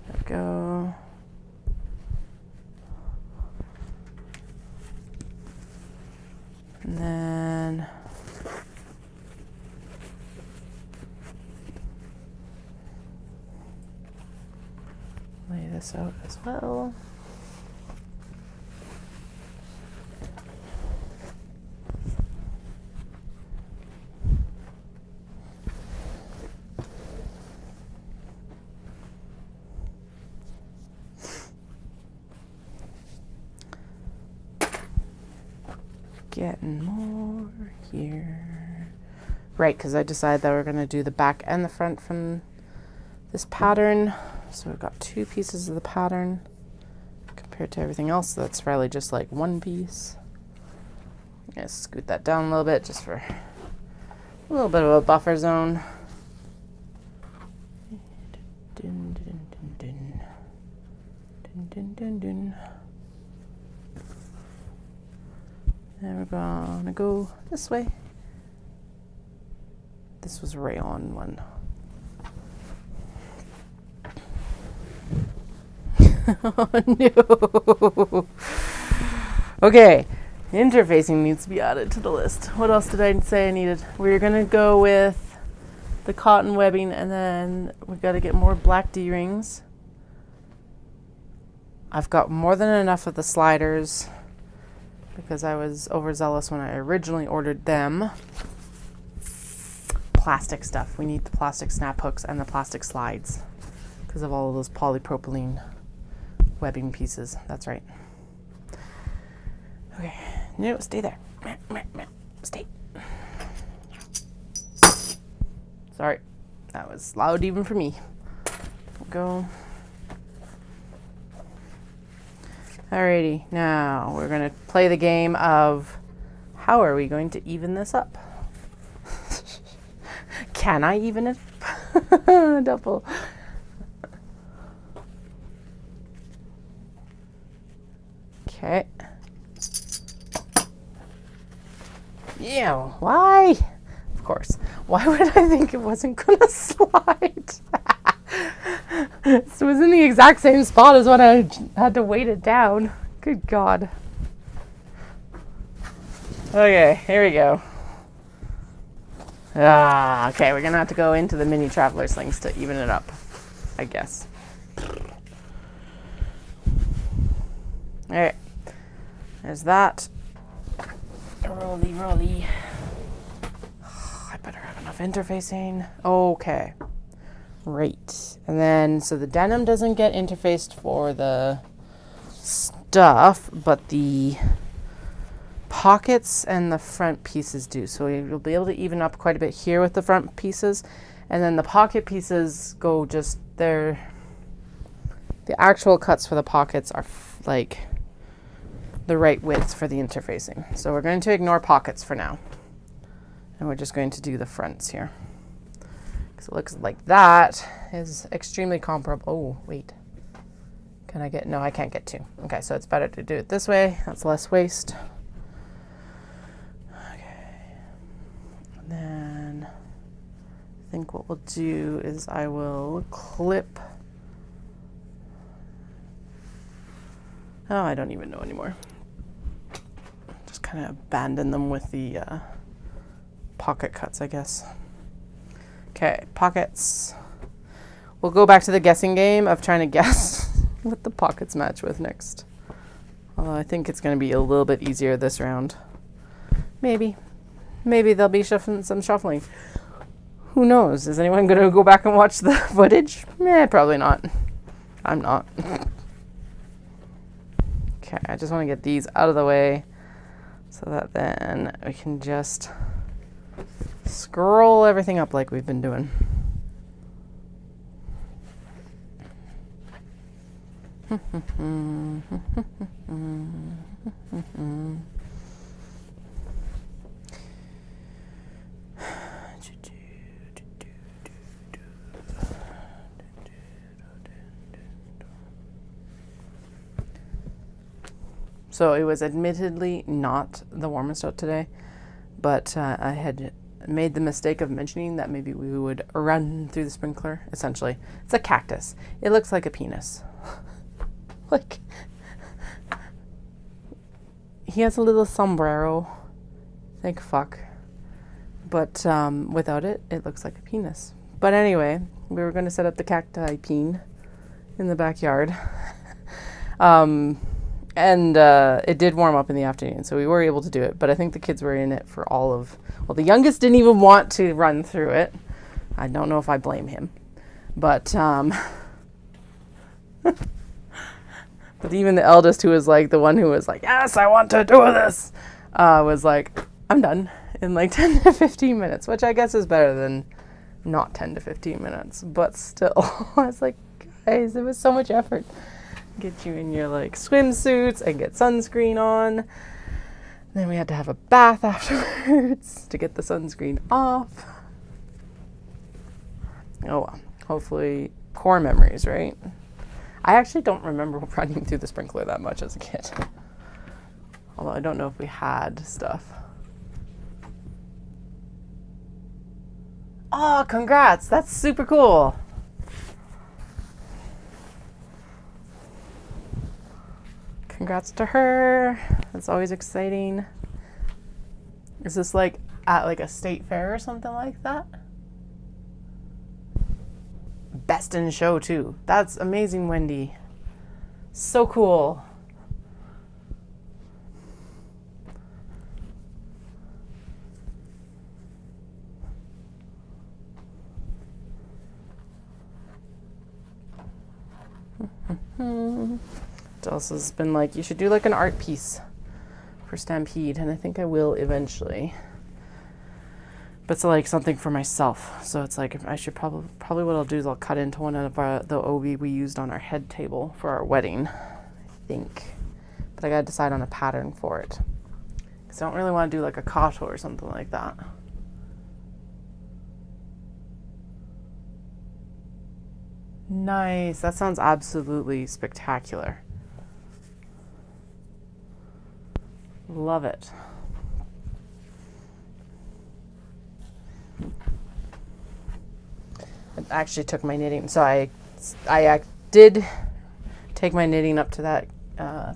There we go. And then lay this out as well. Getting more here. Right, because I decided that we're going to do the back and the front from this pattern. So we've got two pieces of the pattern compared to everything else. That's really just like one piece. I'm going to scoot that down a little bit just for a little bit of a buffer zone. Dun, dun, dun, dun. Dun, dun, dun, dun. Then we're gonna go this way. This was a rayon one. Oh no. Okay, interfacing needs to be added to the list. What else did I say I needed? We're gonna go with the cotton webbing, and then we gotta get more black D-rings. I've got more than enough of the sliders because I was overzealous when I originally ordered them. Plastic stuff. We need the plastic snap hooks and the plastic slides because of all of those polypropylene webbing pieces. That's right. Okay. No, stay there. Stay. Sorry. That was loud even for me. Go. Alrighty, now we're going to play the game of how are we going to even this up? Can I even it? Double. Okay. Yeah, why? Of course. Why would I think it wasn't going to slide? It was in the exact same spot as when I had to weight it down. Good God. Okay, here we go. Okay, we're going to have to go into the mini traveler slings to even it up, I guess. Alright. There's that. Rolly. I better have enough interfacing. Okay. Right. And then, so the denim doesn't get interfaced for the stuff, but the pockets and the front pieces do. So you'll be able to even up quite a bit here with the front pieces, and then the pocket pieces go just there. The actual cuts for the pockets are like the right width for the interfacing. So we're going to ignore pockets for now, and we're just going to do the fronts here. So it looks like that is extremely comparable. Oh, wait. Can I get, no, I can't get two. Okay, so it's better to do it this way. That's less waste. Okay. And then I think what we'll do is I will clip. Oh, I don't even know anymore. Just kind of abandon them with the pocket cuts, I guess. Okay, pockets. We'll go back to the guessing game of trying to guess what the pockets match with next. Although I think it's going to be a little bit easier this round. Maybe. Maybe there'll be some shuffling. Who knows? Is anyone going to go back and watch the footage? Probably not. I'm not. Okay, I just want to get these out of the way so that then we can just scroll everything up like we've been doing. So it was admittedly not the warmest out today, but I had made the mistake of mentioning that maybe we would run through the sprinkler. Essentially, it's a cactus. It looks like a penis. Like, he has a little sombrero. Thank fuck. But without it, it looks like a penis. But anyway, we were going to set up the cacti peen in the backyard. And it did warm up in the afternoon, so we were able to do it. But I think the kids were in it for all of... Well, the youngest didn't even want to run through it. I don't know if I blame him. But... But even the eldest, who was like the one who was like, yes, I want to do this, was like, I'm done in like 10 to 15 minutes, which I guess is better than not 10 to 15 minutes. But still, I was like, guys, it was so much effort. Get you in your like swimsuits and get sunscreen on. Then we had to have a bath afterwards to get the sunscreen off. Oh well, hopefully core memories, right? I actually don't remember running through the sprinkler that much as a kid. Although I don't know if we had stuff. Oh, congrats! That's super cool. Congrats to her. That's always exciting. Is this like at like a state fair or something like that? Best in show too. That's amazing, Wendy. So cool. Elsa's been like, you should do like an art piece for Stampede, and I think I will eventually. But it's like something for myself. So it's like I should probably what I'll do is I'll cut into one of the obi we used on our head table for our wedding, I think. But I gotta decide on a pattern for it. Because I don't really want to do like a kato or something like that. Nice. That sounds absolutely spectacular. Love it. I actually took my knitting. So I did take my knitting up to that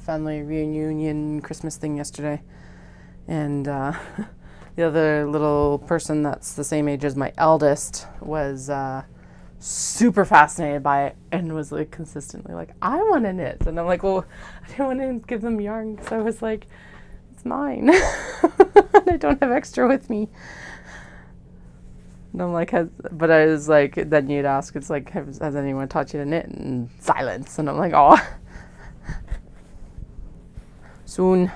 family reunion Christmas thing yesterday. And the other little person that's the same age as my eldest was super fascinated by it and was like consistently like, I want to knit. And I'm like, well, I didn't want to give them yarn. So I was like, it's mine. I don't have extra with me. And I'm like, but I was like, then you'd ask, it's like, has anyone taught you to knit? And silence. And I'm like, oh. Soon.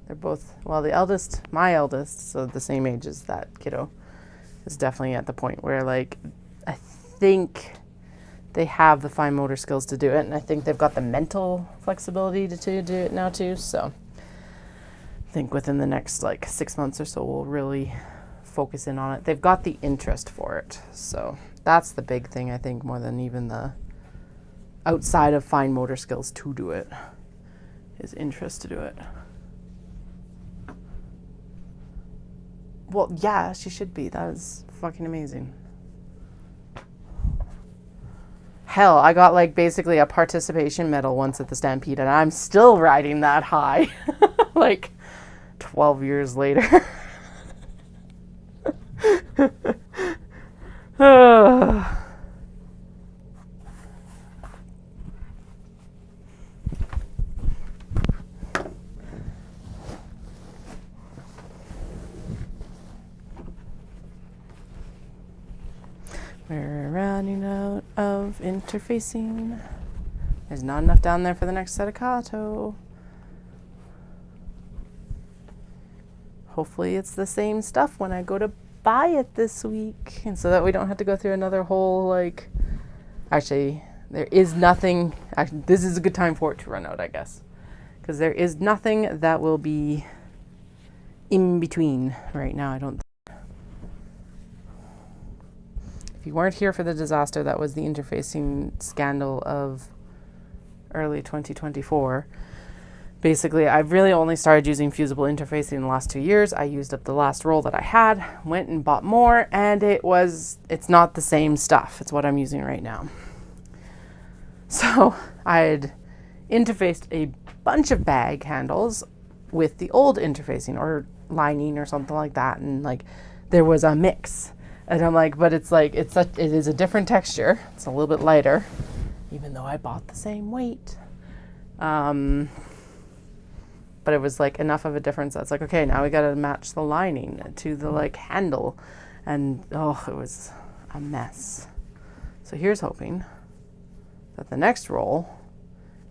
They're both, well, my eldest, so the same age as that kiddo, is definitely at the point where, like, I think they have the fine motor skills to do it, and I think they've got the mental flexibility to do it now too. So I think within the next like 6 months or so, we'll really focus in on it. They've got the interest for it, so that's the big thing, I think, more than even the outside of fine motor skills to do it, is interest to do it. Well, yeah, she should be. That is fucking amazing. Hell, I got like basically a participation medal once at the Stampede, and I'm still riding that high like 12 years later. We're running out of interfacing. There's not enough down there for the next set of Kato. Hopefully it's the same stuff when I go to buy it this week, and so that we don't have to go through another whole, like, actually there is nothing, actually, this is a good time for it to run out, I guess, because there is nothing that will be in between right now, I don't think. If you weren't here for the disaster that was the interfacing scandal of early 2024, basically I've really only started using fusible interfacing in the last 2 years. I used up the last roll that I had, went and bought more, and it's not the same stuff. It's what I'm using right now. So I had interfaced a bunch of bag handles with the old interfacing or lining or something like that, and like there was a mix. And I'm like, but it's like, it is a different texture. It's a little bit lighter, even though I bought the same weight. But it was like enough of a difference that's like, okay, now we got to match the lining to the like handle. And oh, it was a mess. So here's hoping that the next roll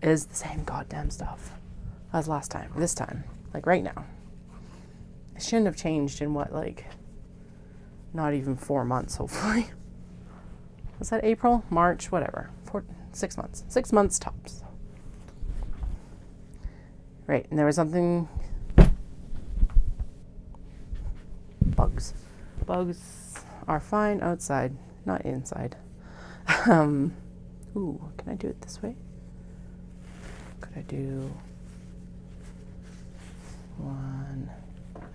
is the same goddamn stuff as last time, this time, like right now. It shouldn't have changed in what, like, not even 4 months, hopefully. Was that April? March? Whatever. 6 months. 6 months tops. Right, and there was something... Bugs. Bugs are fine outside, not inside. Ooh, can I do it this way? Could I do... one...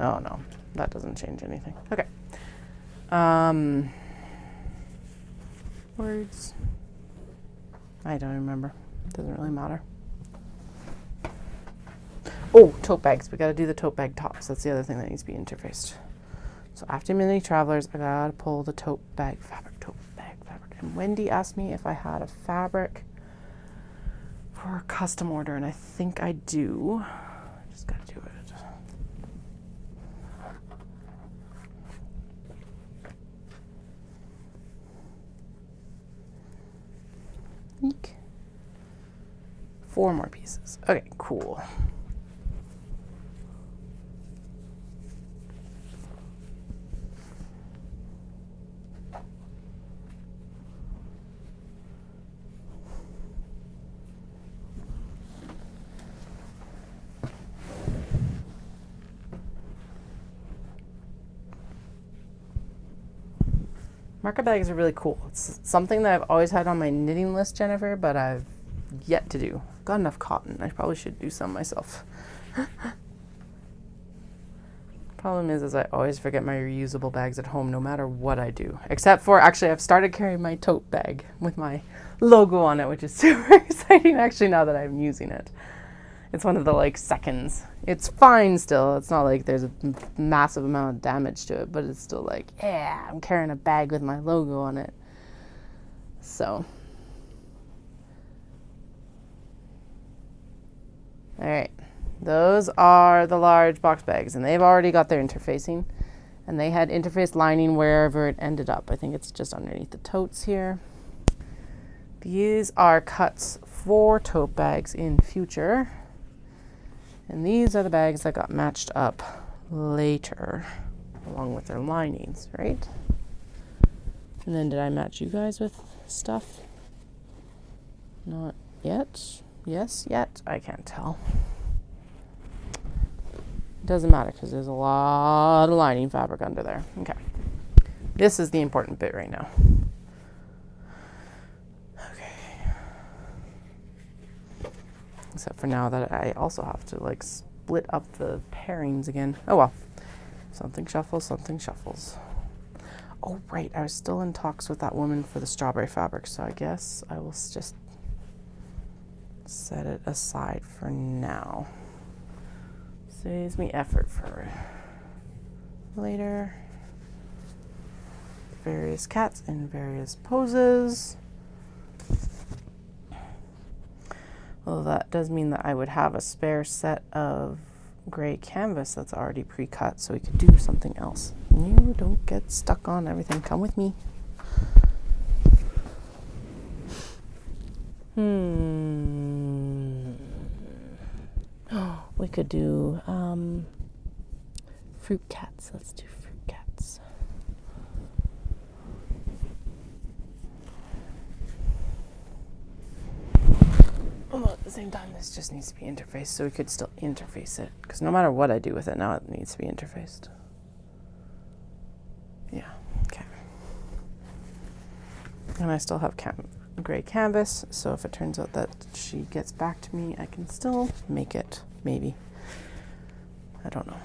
Oh, no. That doesn't change anything. Okay. Words. I don't remember. Doesn't really matter. Oh, tote bags. We gotta do the tote bag tops. That's the other thing that needs to be interfaced. So after Mini Travelers, I gotta pull the tote bag fabric. And Wendy asked me if I had a fabric for a custom order, and I think I do. I just gotta do it. Eek. 4 more pieces. Okay, cool. Market bags are really cool. It's something that I've always had on my knitting list, Jennifer, but I've yet to do. I've got enough cotton. I probably should do some myself. Problem is I always forget my reusable bags at home no matter what I do. Except for, actually, I've started carrying my tote bag with my logo on it, which is super exciting actually now that I'm using it. It's one of the like seconds. It's fine still. It's not like there's a massive amount of damage to it, but it's still like, yeah, I'm carrying a bag with my logo on it. So. All right. Those are the large box bags, and they've already got their interfacing, and they had interfaced lining wherever it ended up. I think it's just underneath the totes here. These are cuts for tote bags in future. And these are the bags that got matched up later, along with their linings, right? And then did I match you guys with stuff? Not yet. Yes, yet. I can't tell. Doesn't matter because there's a lot of lining fabric under there. Okay. This is the important bit right now. Okay. Except for now that I also have to like split up the pairings again. Oh well. Something shuffles, something shuffles. Oh right, I was still in talks with that woman for the strawberry fabric, so I guess I will just set it aside for now. Saves me effort for later. Various cats in various poses. Well, that does mean that I would have a spare set of gray canvas that's already pre-cut, so we could do something else. You don't get stuck on everything. Come with me. We could do fruit cats. Let's do fruit cats. Although at the same time, this just needs to be interfaced, so we could still interface it. Because no matter what I do with it, now it needs to be interfaced. Yeah, okay. And I still have gray canvas, so if it turns out that she gets back to me, I can still make it, maybe. I don't know.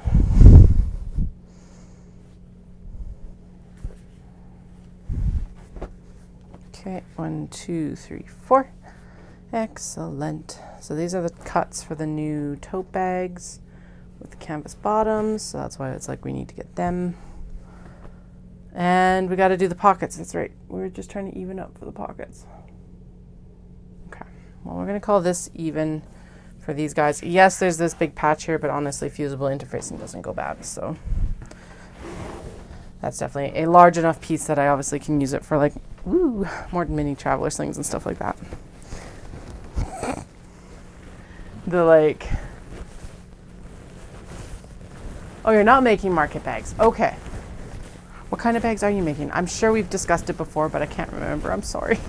Okay, 1, 2, 3, 4. Excellent. So these are the cuts for the new tote bags with the canvas bottoms, so that's why it's like we need to get them. And we got to do the pockets. That's right. We're just trying to even up for the pockets. Okay. Well, we're going to call this even for these guys. Yes, there's this big patch here, but honestly, fusible interfacing doesn't go bad. So that's definitely a large enough piece that I obviously can use it for like, more mini traveler slings and stuff like that. The like, oh, you're not making market bags. Okay. What kind of bags are you making? I'm sure we've discussed it before, but I can't remember. I'm sorry.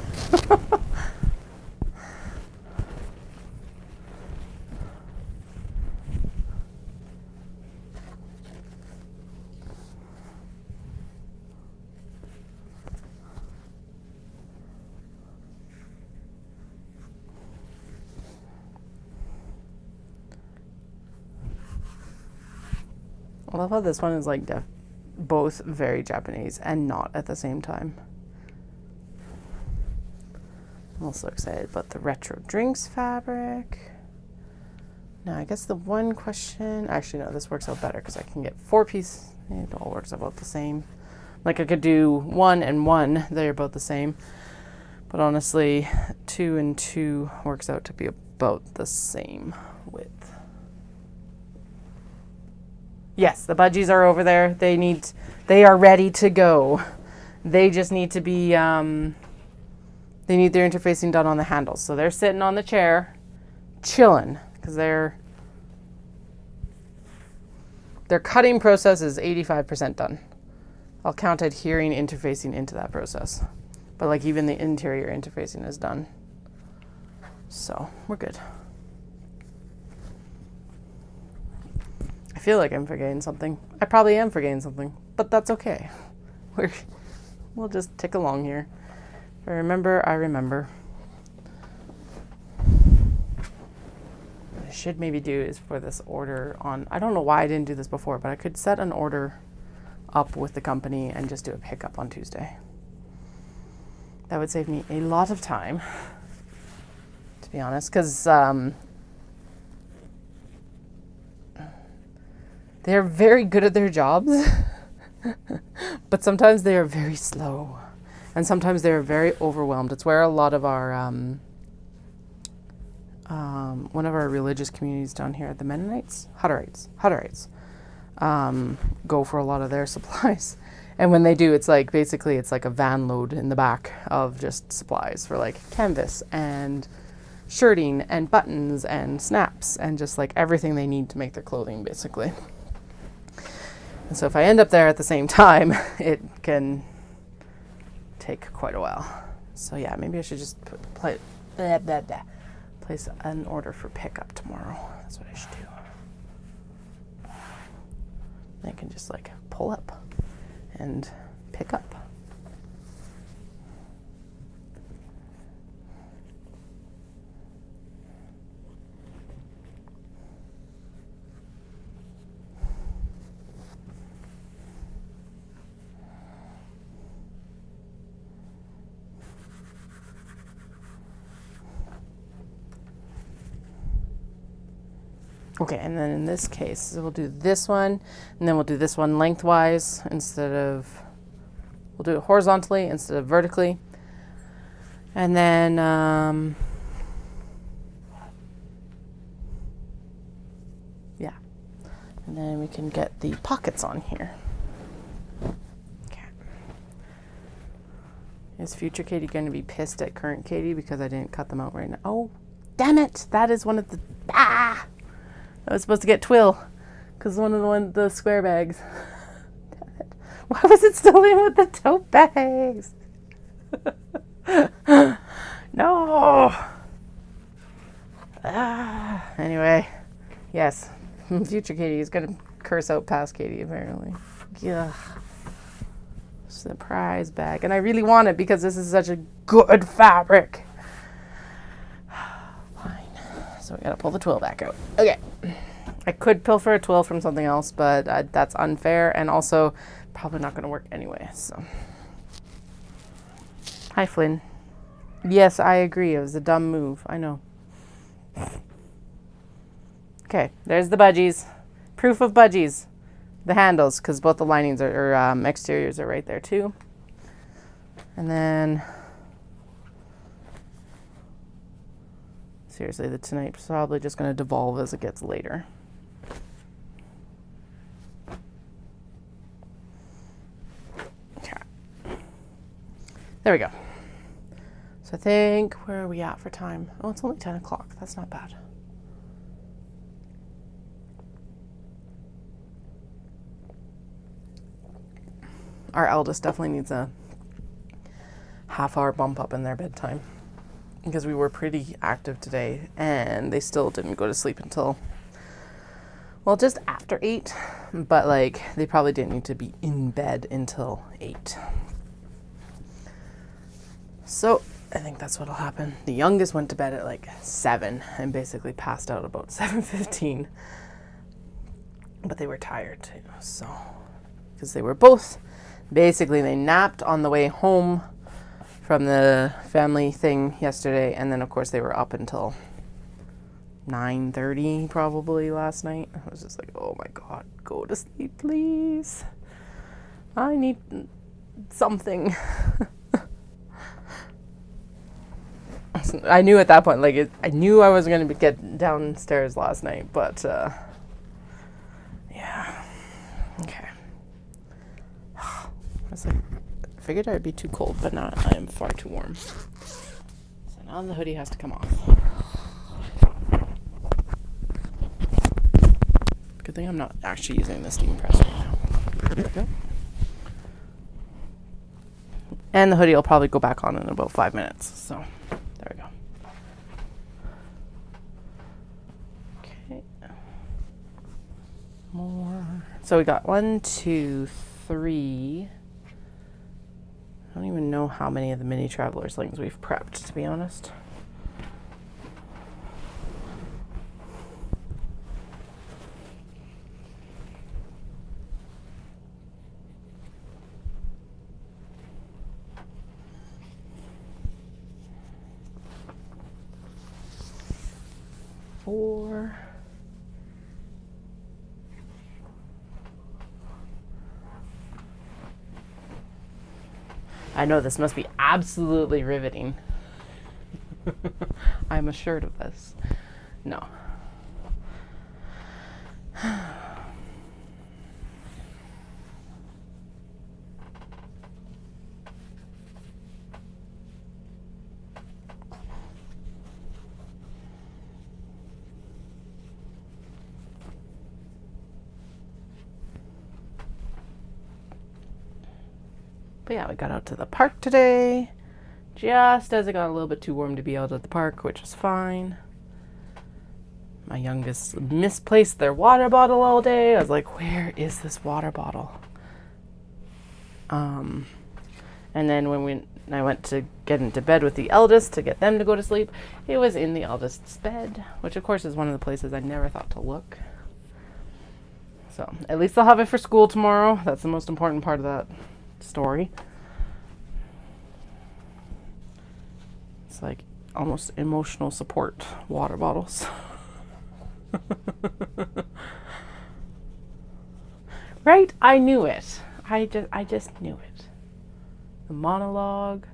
I love how this one is like both very Japanese and not at the same time. I'm also excited about the retro drinks fabric. Now I guess the one question, actually no, this works out better because I can get 4 pieces. It all works about the same. Like I could do 1 and 1, they're about the same. But honestly, 2 and 2 works out to be about the same width. Yes, the budgies are over there. They are ready to go. They just need to be, they need their interfacing done on the handles. So they're sitting on the chair, chilling, because their cutting process is 85% done. I'll count adhering interfacing into that process. But like even the interior interfacing is done. So we're good. I feel like I'm forgetting something. I probably am forgetting something, but that's okay. We'll just tick along here. If I remember, I remember. What I should maybe do is for this order on, I don't know why I didn't do this before, but I could set an order up with the company and just do a pickup on Tuesday. That would save me a lot of time, to be honest, because they're very good at their jobs, but sometimes they are very slow, and sometimes they are very overwhelmed. It's where a lot of our, one of our religious communities down here, the Mennonites, Hutterites, go for a lot of their supplies. And when they do, it's like, basically it's like a van load in the back of just supplies for like canvas and shirting and buttons and snaps and just like everything they need to make their clothing, basically. And so if I end up there at the same time, it can take quite a while. So yeah, maybe I should just place an order for pickup tomorrow. That's what I should do. I can just like pull up and pick up. Okay, and then in this case, so we'll do this one, and then we'll do this one lengthwise we'll do it horizontally instead of vertically. And then, yeah. And then we can get the pockets on here. Okay. Is future Katie going to be pissed at current Katie because I didn't cut them out right now? Oh, damn it! That is one of the, I was supposed to get twill, because the square bags. Damn it. Why was it still in with the tote bags? No. Anyway, yes. Future Katie is going to curse out past Katie, apparently. Ugh. Surprise bag. And I really want it because this is such a good fabric. Fine. So we got to pull the twill back out. Okay. I could pilfer a twill from something else, but that's unfair and also probably not going to work anyway. So, hi, Flynn. Yes, I agree. It was a dumb move. I know. Okay, there's the budgies. Proof of budgies. The handles, because both the linings or exteriors are right there too. And then, seriously, the tonight's probably just going to devolve as it gets later. There we go. So I think, where are we at for time? Oh, it's only 10 o'clock. That's not bad. Our eldest definitely needs a half-hour bump up in their bedtime because we were pretty active today and they still didn't go to sleep until, well, just after 8, but like they probably didn't need to be in bed until 8. So I think that's what'll happen. The youngest went to bed at like 7 and basically passed out about 7:15. But they were tired too, so because they were both basically they napped on the way home from the family thing yesterday, and then of course they were up until 9:30 probably last night. I was just like, oh my God, go to sleep, please. I need something. I knew at that point, like, I knew I was going to get downstairs last night, but, yeah. Okay. I was like, I figured I'd be too cold, but not. I am far too warm. So now the hoodie has to come off. Good thing I'm not actually using the steam press right now. There we go. And the hoodie will probably go back on in about 5 minutes, so. There we go. Okay. More. So we got 1, 2, 3. I don't even know how many of the mini traveler slings we've prepped, to be honest. Four. I know this must be absolutely riveting. I'm assured of this. No. But yeah, we got out to the park today, just as it got a little bit too warm to be out at the park, which was fine. My youngest misplaced their water bottle all day. I was like, where is this water bottle? And then when I went to get into bed with the eldest to get them to go to sleep, it was in the eldest's bed, which of course is one of the places I never thought to look. So at least they'll have it for school tomorrow. That's the most important part of that story. It's like almost emotional support water bottles. Right? I knew it. I just knew it. The monologue,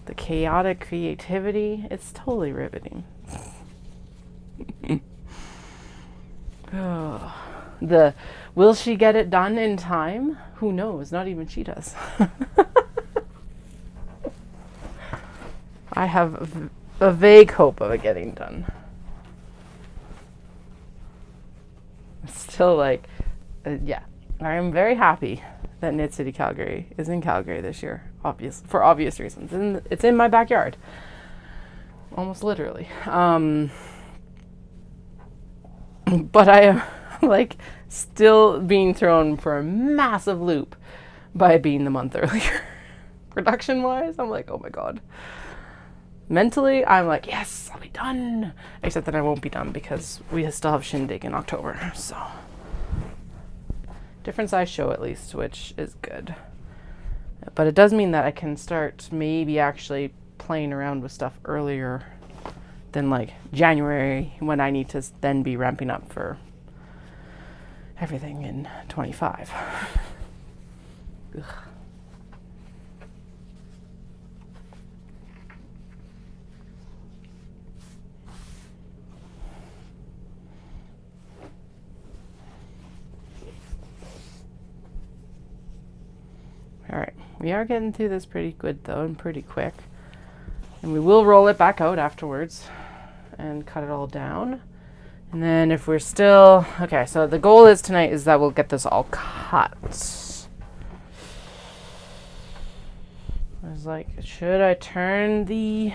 the chaotic creativity, it's totally riveting. The will she get it done in time? Who knows? Not even she does. I have a vague hope of it getting done. Still like, yeah, I am very happy that Knit City Calgary is in Calgary this year, for obvious reasons. And it's in my backyard, almost literally. But I am like still being thrown for a massive loop by being the month earlier. Production-wise, I'm like, oh my God. Mentally, I'm like, yes, I'll be done. Except that I won't be done because we still have Shindig in October. So, different size show at least, which is good. But it does mean that I can start maybe actually playing around with stuff earlier than like January, when I need to then be ramping up for everything in 25. Ugh. All right, we are getting through this pretty good though, and pretty quick. And we will roll it back out afterwards and cut it all down. And then if we're still, okay, so the goal is tonight is that we'll get this all cut. I was like, should I turn the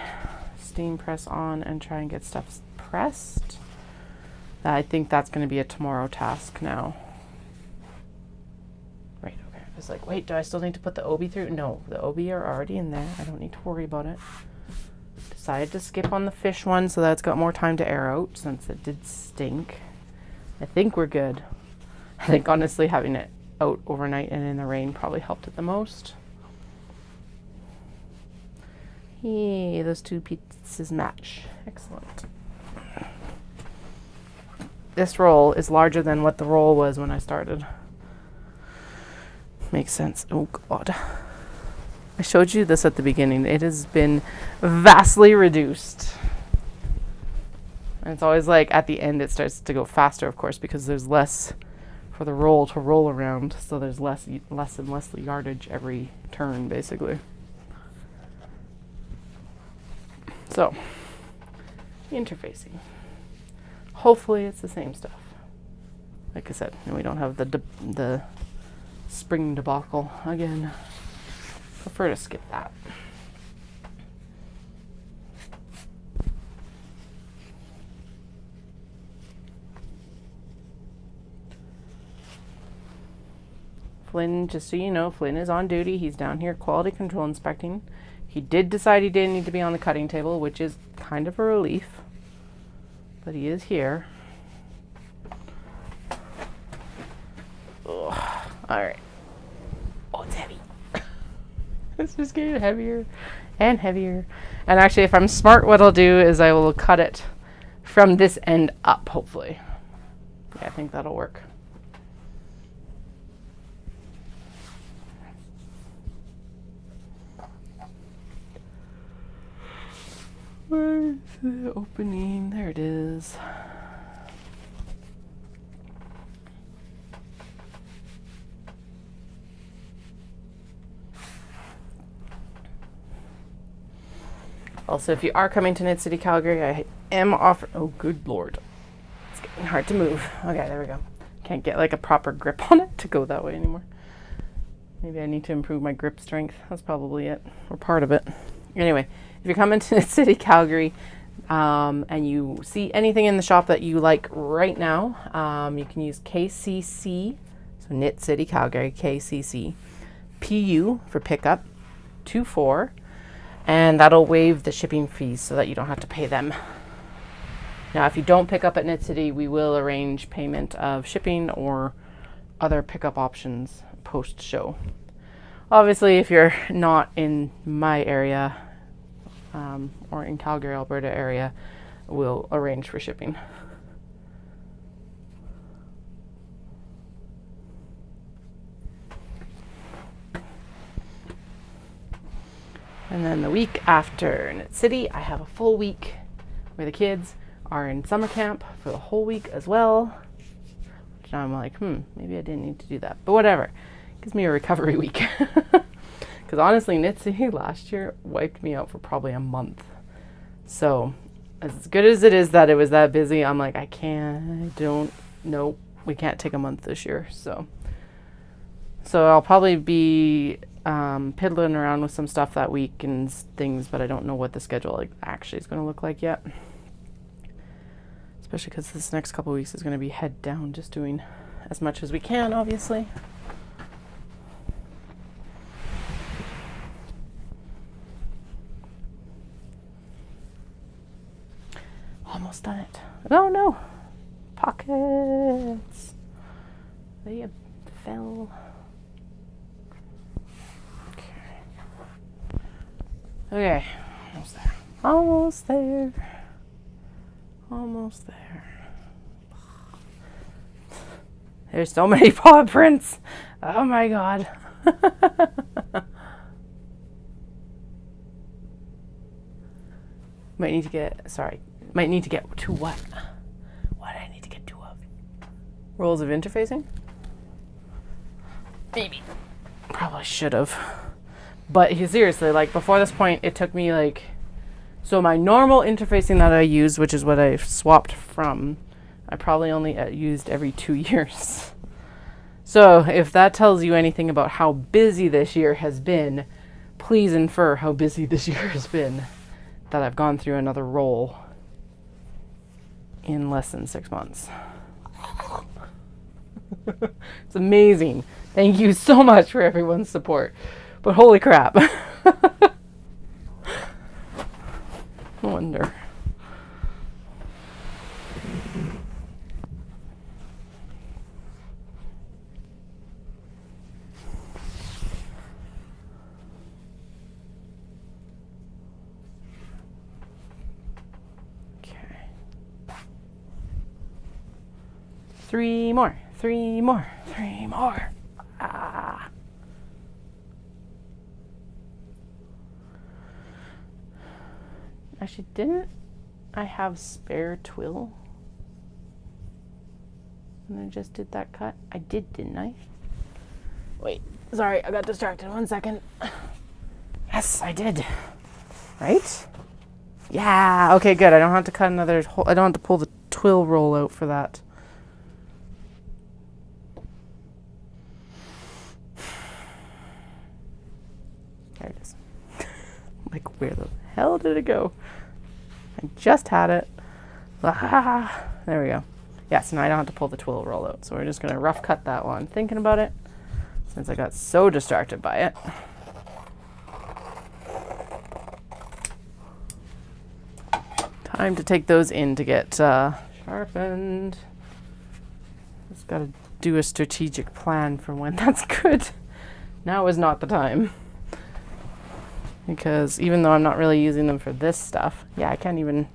steam press on and try and get stuff pressed? I think that's going to be a tomorrow task now. Right, okay. I was like, wait, do I still need to put the obi through? No, the obi are already in there. I don't need to worry about it. Decided to skip on the fish one so that it's got more time to air out since it did stink. I think we're good. I think honestly having it out overnight and in the rain probably helped it the most. Yay, those two pieces match. Excellent. This roll is larger than what the roll was when I started. Makes sense. Oh God. I showed you this at the beginning. It has been vastly reduced. And it's always like at the end it starts to go faster, of course, because there's less for the roll to roll around. So there's less and less yardage every turn, basically. So, interfacing. Hopefully it's the same stuff. Like I said, and we don't have the spring debacle again. Prefer to skip that. Flynn, just so you know, Flynn is on duty. He's down here quality control inspecting. He did decide he didn't need to be on the cutting table, which is kind of a relief. But he is here. Ugh. All right. Oh, it's heavy. It's just getting heavier and heavier. And actually, if I'm smart, what I'll do is I will cut it from this end up, hopefully. Yeah, I think that'll work. Where's the opening? There it is. Also, if you are coming to Knit City, Calgary, I am offering... Oh, good Lord. It's getting hard to move. Okay, there we go. Can't get like a proper grip on it to go that way anymore. Maybe I need to improve my grip strength. That's probably it, or part of it. Anyway, if you're coming to Knit City, Calgary, and you see anything in the shop that you like right now, you can use KCC, so Knit City, Calgary, KCC, PU for pickup, 24, and that'll waive the shipping fees so that you don't have to pay them. Now, if you don't pick up at Knit City, we will arrange payment of shipping or other pickup options post-show. Obviously, if you're not in my area or in Calgary, Alberta area, we'll arrange for shipping. And then the week after Knit City, I have a full week where the kids are in summer camp for the whole week as well. Which I'm like, maybe I didn't need to do that, but whatever. Gives me a recovery week. Because honestly, Knit City last year wiped me out for probably a month. So as good as it is that it was that busy, I'm like, we can't take a month this year. So I'll probably be piddling around with some stuff that week and things, but I don't know what the schedule actually is going to look like yet. Especially because this next couple weeks is going to be head down, just doing as much as we can, obviously. Almost done it. Oh no! Pockets! They fell. Okay, almost there. Almost there. Almost there. There's so many paw prints. Oh my god. Might need to get to what? What do I need to get to of? Roles of interfacing? Maybe. Probably should have. But seriously, like before this point, it took me like, so my normal interfacing that I use, which is what I swapped from, I probably only used every 2 years. So if that tells you anything about how busy this year has been, please infer how busy this year has been, that I've gone through another role in less than 6 months. It's amazing. Thank you so much for everyone's support. But holy crap. No wonder. Okay. 3 more. 3 more. 3 more. Ah. Actually, didn't I have spare twill when I just did that cut? I did, didn't I? Wait, sorry, I got distracted. 1 second. Yes, I did. Right? Yeah, okay, good. I don't have to cut another hole. I don't have to pull the twill roll out for that. There it is. Like, where the hell did it go? I just had it. Ah, there we go. Yes, now I don't have to pull the twill roll out. So we're just going to rough cut that one. Thinking about it, since I got so distracted by it. Time to take those in to get sharpened. Just got to do a strategic plan for when that's good. Now is not the time. Because even though I'm not really using them for this stuff, yeah, I can't even,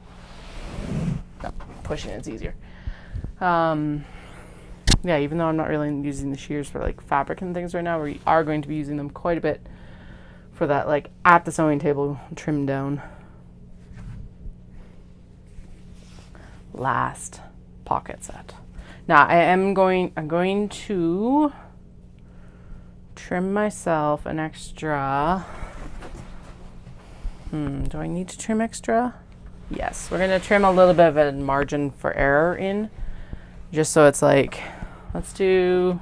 no, pushing it's easier. Yeah, even though I'm not really using the shears for like fabric and things right now, we are going to be using them quite a bit for that, like at the sewing table trim down. Last pocket set. Now I'm going to trim myself an extra. Do I need to trim extra? Yes, we're gonna trim a little bit of a margin for error in, just so it's like, let's do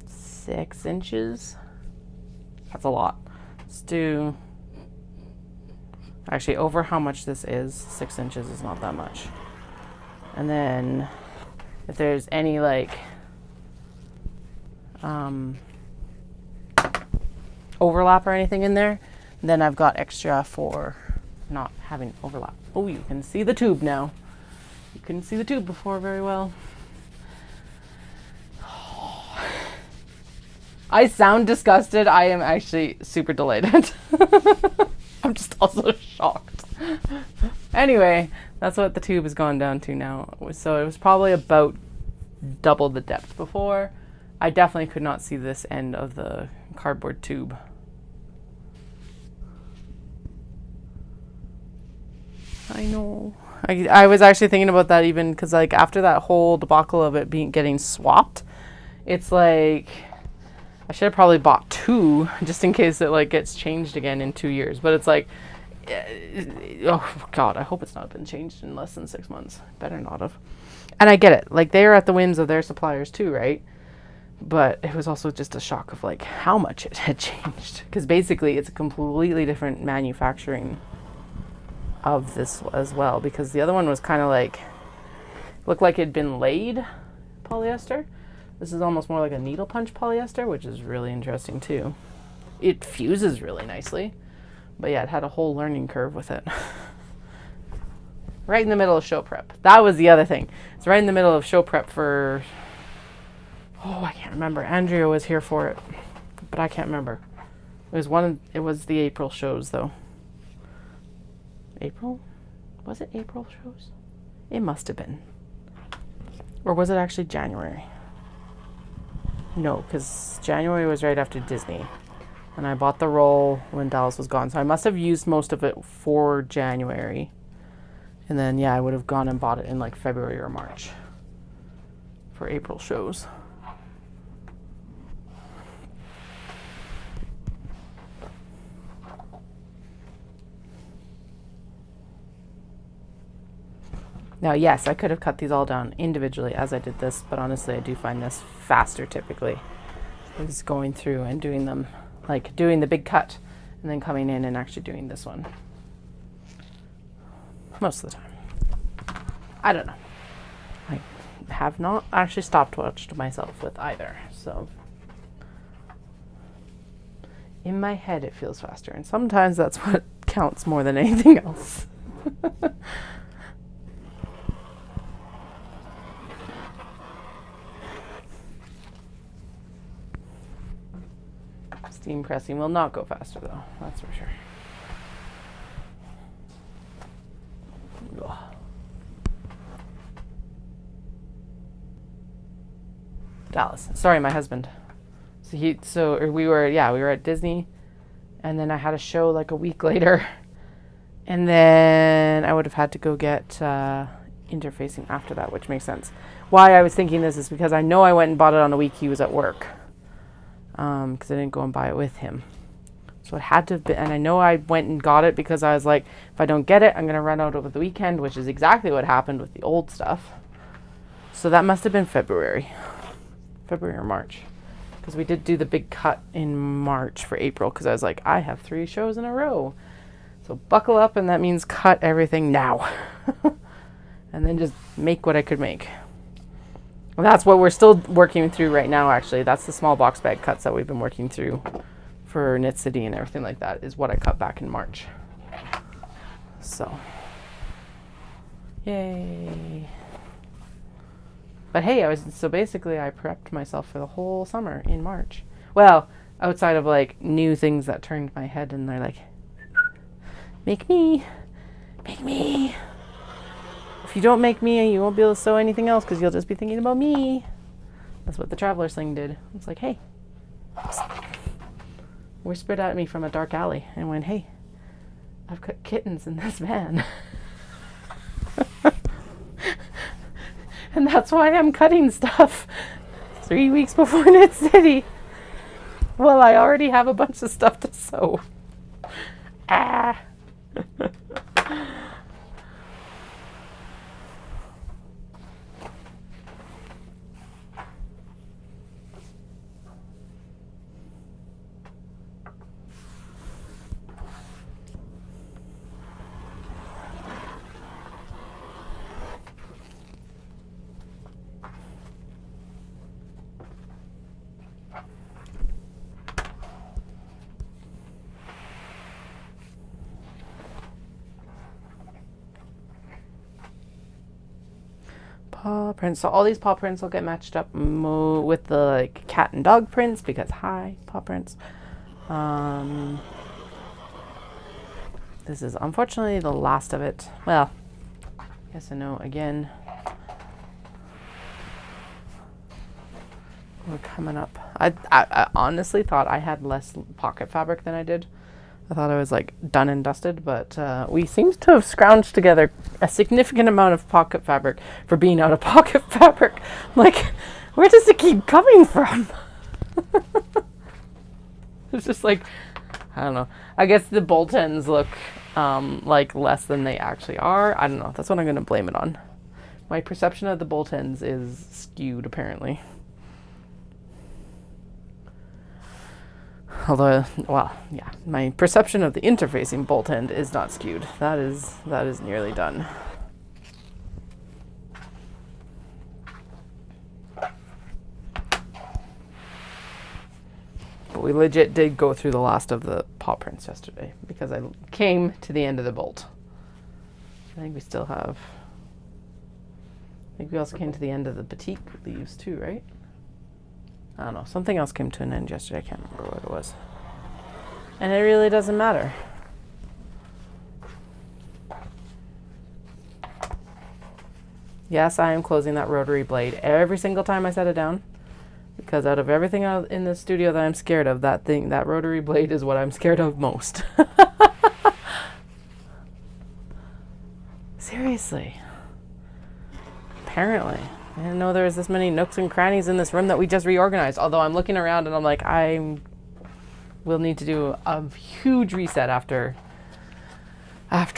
6 6 inches. That's a lot. Let's do, actually over how much this is, 6 inches is not that much. And then if there's any like overlap or anything in there, then I've got extra for not having overlap. Oh, you can see the tube now. You couldn't see the tube before very well. I sound disgusted. I am actually super delighted. I'm just also shocked. Anyway, that's what the tube has gone down to now. So it was probably about double the depth before. I definitely could not see this end of the cardboard tube. I know. I was actually thinking about that even because like after that whole debacle of it getting swapped, it's like I should have probably bought 2 just in case it like gets changed again in 2 years. But it's like, oh God, I hope it's not been changed in less than 6 months. Better not have. And I get it. Like they're at the whims of their suppliers too, right? But it was also just a shock of like how much it had changed. Because basically it's a completely different manufacturing of this as well. Because the other one was kind of like, looked like it'd been laid polyester. This is almost more like a needle punch polyester, which is really interesting too. It fuses really nicely. But yeah, it had a whole learning curve with it. Right in the middle of show prep. That was the other thing. It's right in the middle of show prep for, oh, I can't remember. Andrea was here for it, but I can't remember. It was the April shows though. April? Was it April shows? It must have been. Or was it actually January? No, because January was right after Disney. And I bought the roll when Dallas was gone. So I must have used most of it for January. And then, yeah, I would have gone and bought it in like February or March for April shows. Now, yes, I could have cut these all down individually as I did this, but honestly, I do find this faster typically. Is going through and doing them, like doing the big cut and then coming in and actually doing this one. Most of the time. I don't know. I have not actually stopwatched myself with either, so. In my head, it feels faster, and sometimes that's what counts more than anything else. Steam pressing will not go faster though, that's for sure. Ugh. Dallas, sorry, my husband. We were at Disney, and then I had a show like a week later, and then I would have had to go get interfacing after that, which makes sense. Why I was thinking this is because I know I went and bought it on a week he was at work. Because I didn't go and buy it with him. So it had to have been, and I know I went and got it because I was like, if I don't get it, I'm going to run out over the weekend, which is exactly what happened with the old stuff. So that must have been February or March. Because we did do the big cut in March for April, because I was like, I have 3 shows in a row. So buckle up, and that means cut everything now. And then just make what I could make. Well, that's what we're still working through right now, actually. That's the small box bag cuts that we've been working through for Knit City and everything like that, is what I cut back in March. So, yay. But hey, basically I prepped myself for the whole summer in March. Well, outside of like new things that turned my head and they're like, make me. If you don't make me, you won't be able to sew anything else because you'll just be thinking about me. That's what the Traveler's thing did. It's like, hey, whispered at me from a dark alley and went, hey, I've got kittens in this van. And that's why I'm cutting stuff 3 weeks before Knit City. Well, I already have a bunch of stuff to sew. Ah. paw prints. So all these paw prints will get matched up with the like cat and dog prints because hi, paw prints. This is unfortunately the last of it. Well, yes and no again. We're coming up. I honestly thought I had less pocket fabric than I did. I thought I was like done and dusted, but we seem to have scrounged together a significant amount of pocket fabric for being out of pocket fabric. Like, where does it keep coming from? It's just like, I don't know. I guess the bolt ends look like less than they actually are. I don't know. That's what I'm going to blame it on. My perception of the bolt ends is skewed, apparently. Although, well, yeah, my perception of the interfacing bolt end is not skewed. That is nearly done. But we legit did go through the last of the paw prints yesterday because I came to the end of the bolt. I think we still have. I think we also came to the end of the batik leaves too, right? I don't know. Something else came to an end yesterday. I can't remember what it was. And it really doesn't matter. Yes, I am closing that rotary blade every single time I set it down. Because out of everything out in the studio that I'm scared of, that rotary blade is what I'm scared of most. Seriously. Apparently. I didn't know there was this many nooks and crannies in this room that we just reorganized. Although I'm looking around and I'm like, I will need to do a huge reset after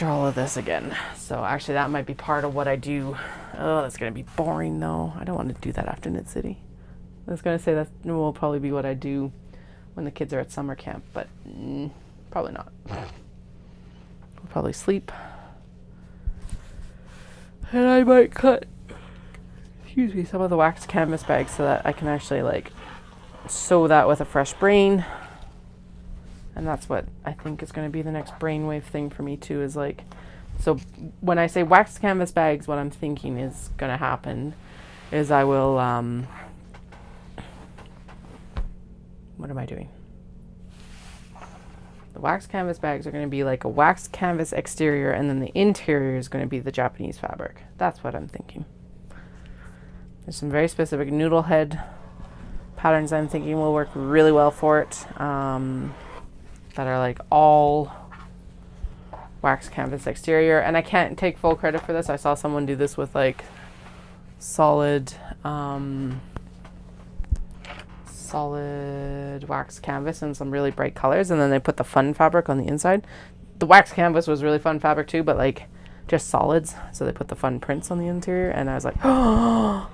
all of this again. So actually that might be part of what I do. Oh, that's going to be boring though. I don't want to do that after Knit City. I was going to say that will probably be what I do when the kids are at summer camp, but probably not. We'll probably sleep. And I might cut some of the wax canvas bags so that I can actually like sew that with a fresh brain. And that's what I think is going to be the next brainwave thing for me too, is like, so when I say wax canvas bags, what I'm thinking is going to happen is I will, what am I doing? The wax canvas bags are going to be like a wax canvas exterior, and then the interior is going to be the Japanese fabric. That's what I'm thinking. There's some very specific noodle head patterns I'm thinking will work really well for it, that are like all wax canvas exterior. And I can't take full credit for this. I saw someone do this with like solid wax canvas and some really bright colors, and then they put the fun fabric on the inside. The wax canvas was really fun fabric too, but like just solids, so they put the fun prints on the interior, and I was like, oh,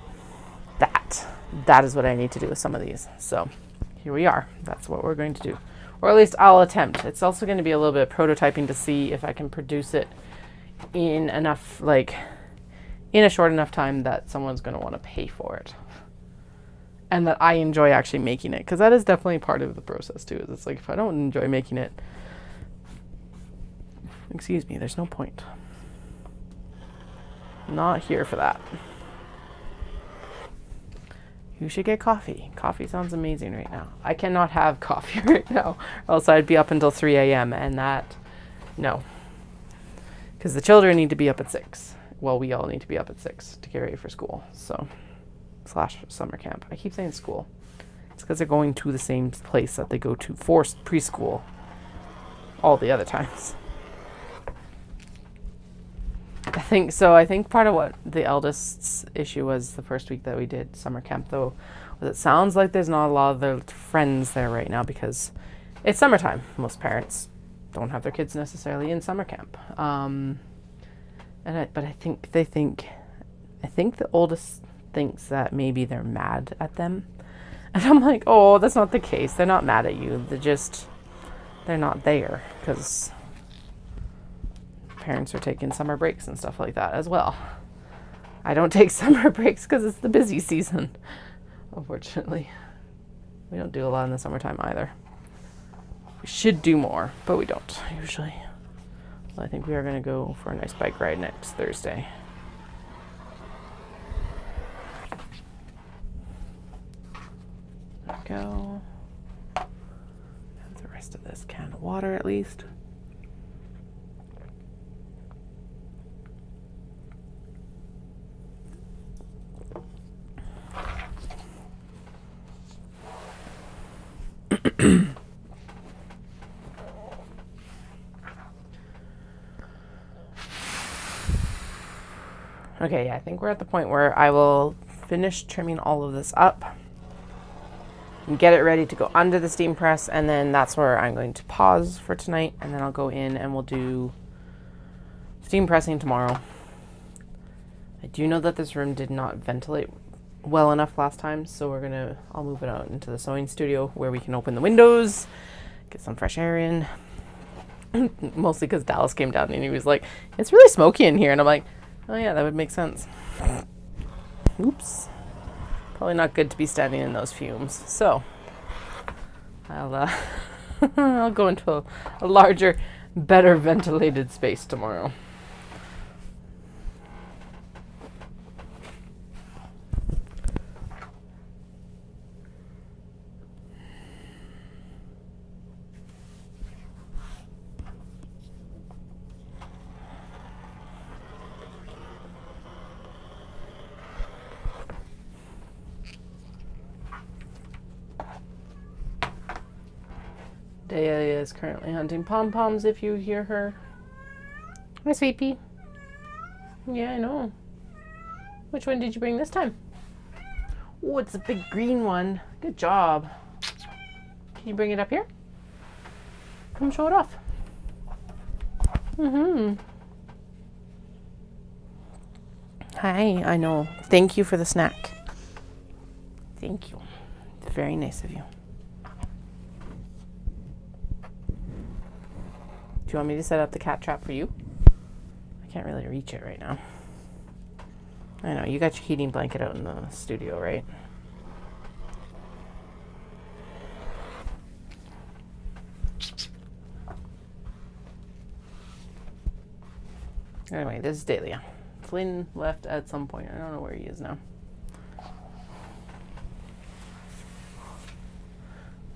that is what I need to do with some of these. So here we are. That's what we're going to do, or at least I'll attempt. It's also going to be a little bit of prototyping to see if I can produce it in enough, like in a short enough time that someone's going to want to pay for it, and that I enjoy actually making it, because that is definitely part of the process too. Is it's like, if I don't enjoy making it, excuse me, there's no point. Not here for that. You should get coffee. Coffee sounds amazing right now. I cannot have coffee right now, or else I'd be up until 3 a.m. and that, no. Because the children need to be up at 6. Well, we all need to be up at 6 to get ready for school. So, / summer camp. I keep saying school. It's because they're going to the same place that they go to for preschool all the other times. I think part of what the eldest's issue was the first week that we did summer camp, though, was it sounds like there's not a lot of their friends there right now because it's summertime. Most parents don't have their kids necessarily in summer camp. But I think the oldest thinks that maybe they're mad at them. And I'm like, oh, that's not the case. They're not mad at you. They're not there because parents are taking summer breaks and stuff like that as well. I don't take summer breaks because it's the busy season, unfortunately. We don't do a lot in the summertime either. We should do more, but we don't usually. Well, I think we are going to go for a nice bike ride next Thursday. this can of water at least. Okay, yeah, I think we're at the point where I will finish trimming all of this up and get it ready to go under the steam press, and then that's where I'm going to pause for tonight, and then I'll go in and we'll do steam pressing tomorrow. I do know that this room did not ventilate well enough last time, so I'll move it out into the sewing studio where we can open the windows, get some fresh air in. Mostly because Dallas came down and he was like, it's really smoky in here, and I'm like, oh yeah, that would make sense. Oops. Probably not good to be standing in those fumes. So I'll I'll go into a larger, better ventilated space tomorrow. Dahlia is currently hunting pom-poms if you hear her. Hi, Sweet Pea. Yeah, I know. Which one did you bring this time? Oh, it's a big green one. Good job. Can you bring it up here? Come show it off. Hi, I know. Thank you for the snack. Thank you. It's very nice of you. Do you want me to set up the cat trap for you? I can't really reach it right now. I know, you got your heating blanket out in the studio, right? Anyway, this is Dahlia. Flynn left at some point. I don't know where he is now.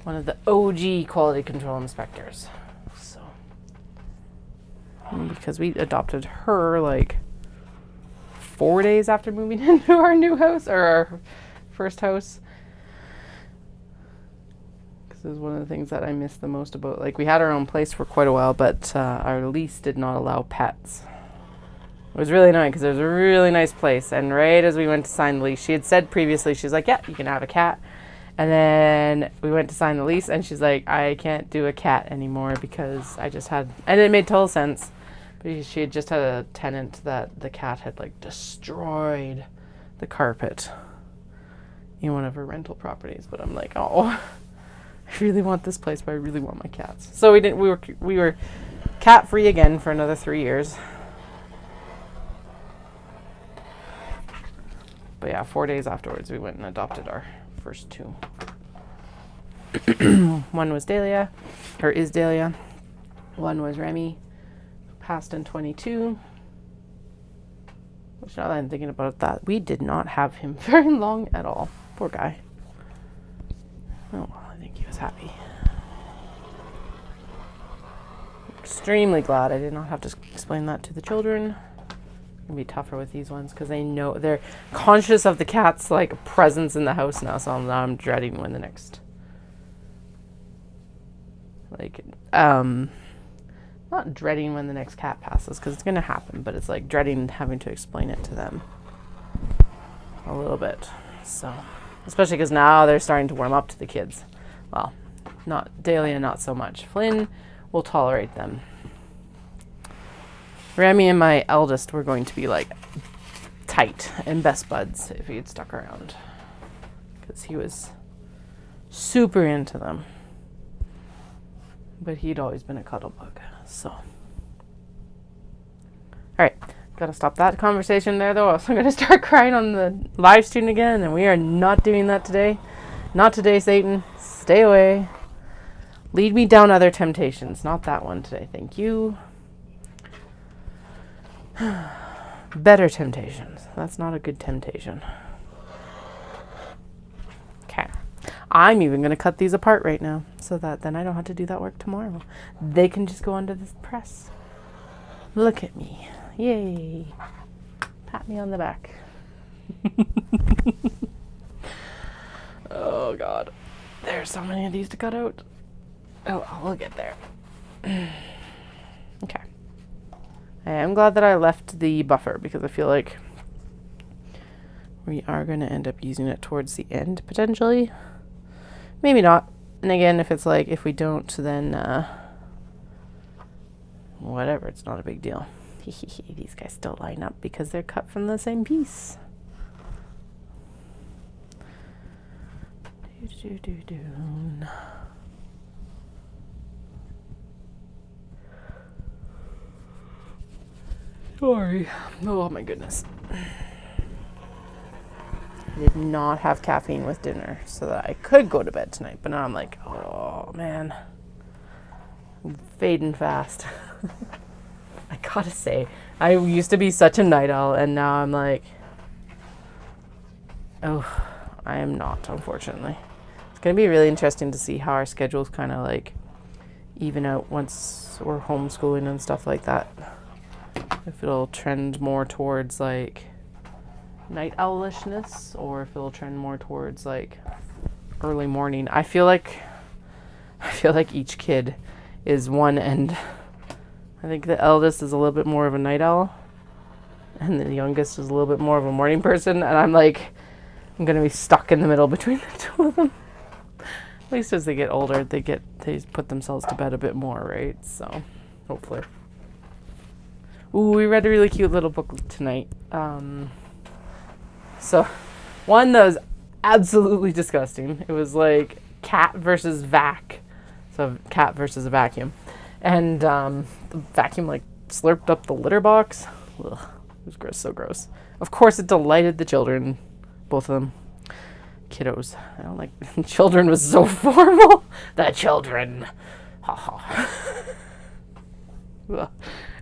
One of the OG quality control inspectors. So, because we adopted her like 4 days after moving into our new house, or our first house. Because it was one of the things that I missed the most about, like, we had our own place for quite a while, but our lease did not allow pets. It was really annoying because it was a really nice place, and right as we went to sign the lease, she had said previously, she's like, yeah, you can have a cat. And then we went to sign the lease, and she's like, I can't do a cat anymore because I just had, and it made total sense, but she had just had a tenant that the cat had like destroyed the carpet in one of her rental properties. But I'm like, oh, I really want this place, but I really want my cats. So we were cat free again for another 3 years. But yeah, 4 days afterwards, we went and adopted our first two. One was Dahlia, or is Dahlia. One was Remy, who passed in 22. Which, now that I'm thinking about that, we did not have him very long at all. Poor guy. Oh, well, I think he was happy. Extremely glad I did not have to explain that to the children. Gonna be tougher with these ones because they know, they're conscious of the cat's like presence in the house now, so now I'm dreading when the next, like, not dreading when the next cat passes because it's gonna happen, but it's like dreading having to explain it to them a little bit. So, especially because now they're starting to warm up to the kids. Well, not Dahlia, not so much. Flynn will tolerate them. Remy and my eldest were going to be like tight and best buds if he had stuck around, because he was super into them, but he'd always been a cuddle bug. So, all right, gotta stop that conversation there though, else I'm gonna start crying on the live stream again, and we are not doing that today. Not today, Satan. Stay away. Lead me down other temptations. Not that one today, thank you. Better temptations. That's not a good temptation. Okay. I'm even going to cut these apart right now so that then I don't have to do that work tomorrow. They can just go under this press. Look at me. Yay. Pat me on the back. Oh, God. There's so many of these to cut out. Oh, we'll get there. Okay. I am glad that I left the buffer because I feel like we are going to end up using it towards the end, potentially. Maybe not. And again, if it's like, if we don't, then whatever, it's not a big deal. These guys still line up because they're cut from the same piece. Sorry. Oh my goodness. I did not have caffeine with dinner so that I could go to bed tonight, but now I'm like, oh man, I'm fading fast. I gotta say, I used to be such a night owl, and now I'm like, oh, I am not, unfortunately. It's gonna be really interesting to see how our schedules kind of like even out once we're homeschooling and stuff like that. If it'll trend more towards like night owlishness, or if it'll trend more towards like early morning. I feel like each kid is one end. I think the eldest is a little bit more of a night owl, and the youngest is a little bit more of a morning person, and I'm gonna be stuck in the middle between the two of them. At least as they get older, they put themselves to bed a bit more, right? So hopefully. Ooh, we read a really cute little book tonight. So one that was absolutely disgusting. It was like cat versus vac. So cat versus a vacuum. And the vacuum like slurped up the litter box. Ugh, it was gross, so gross. Of course it delighted the children, both of them. Kiddos. I don't like children was so formal. The children. Ha ha.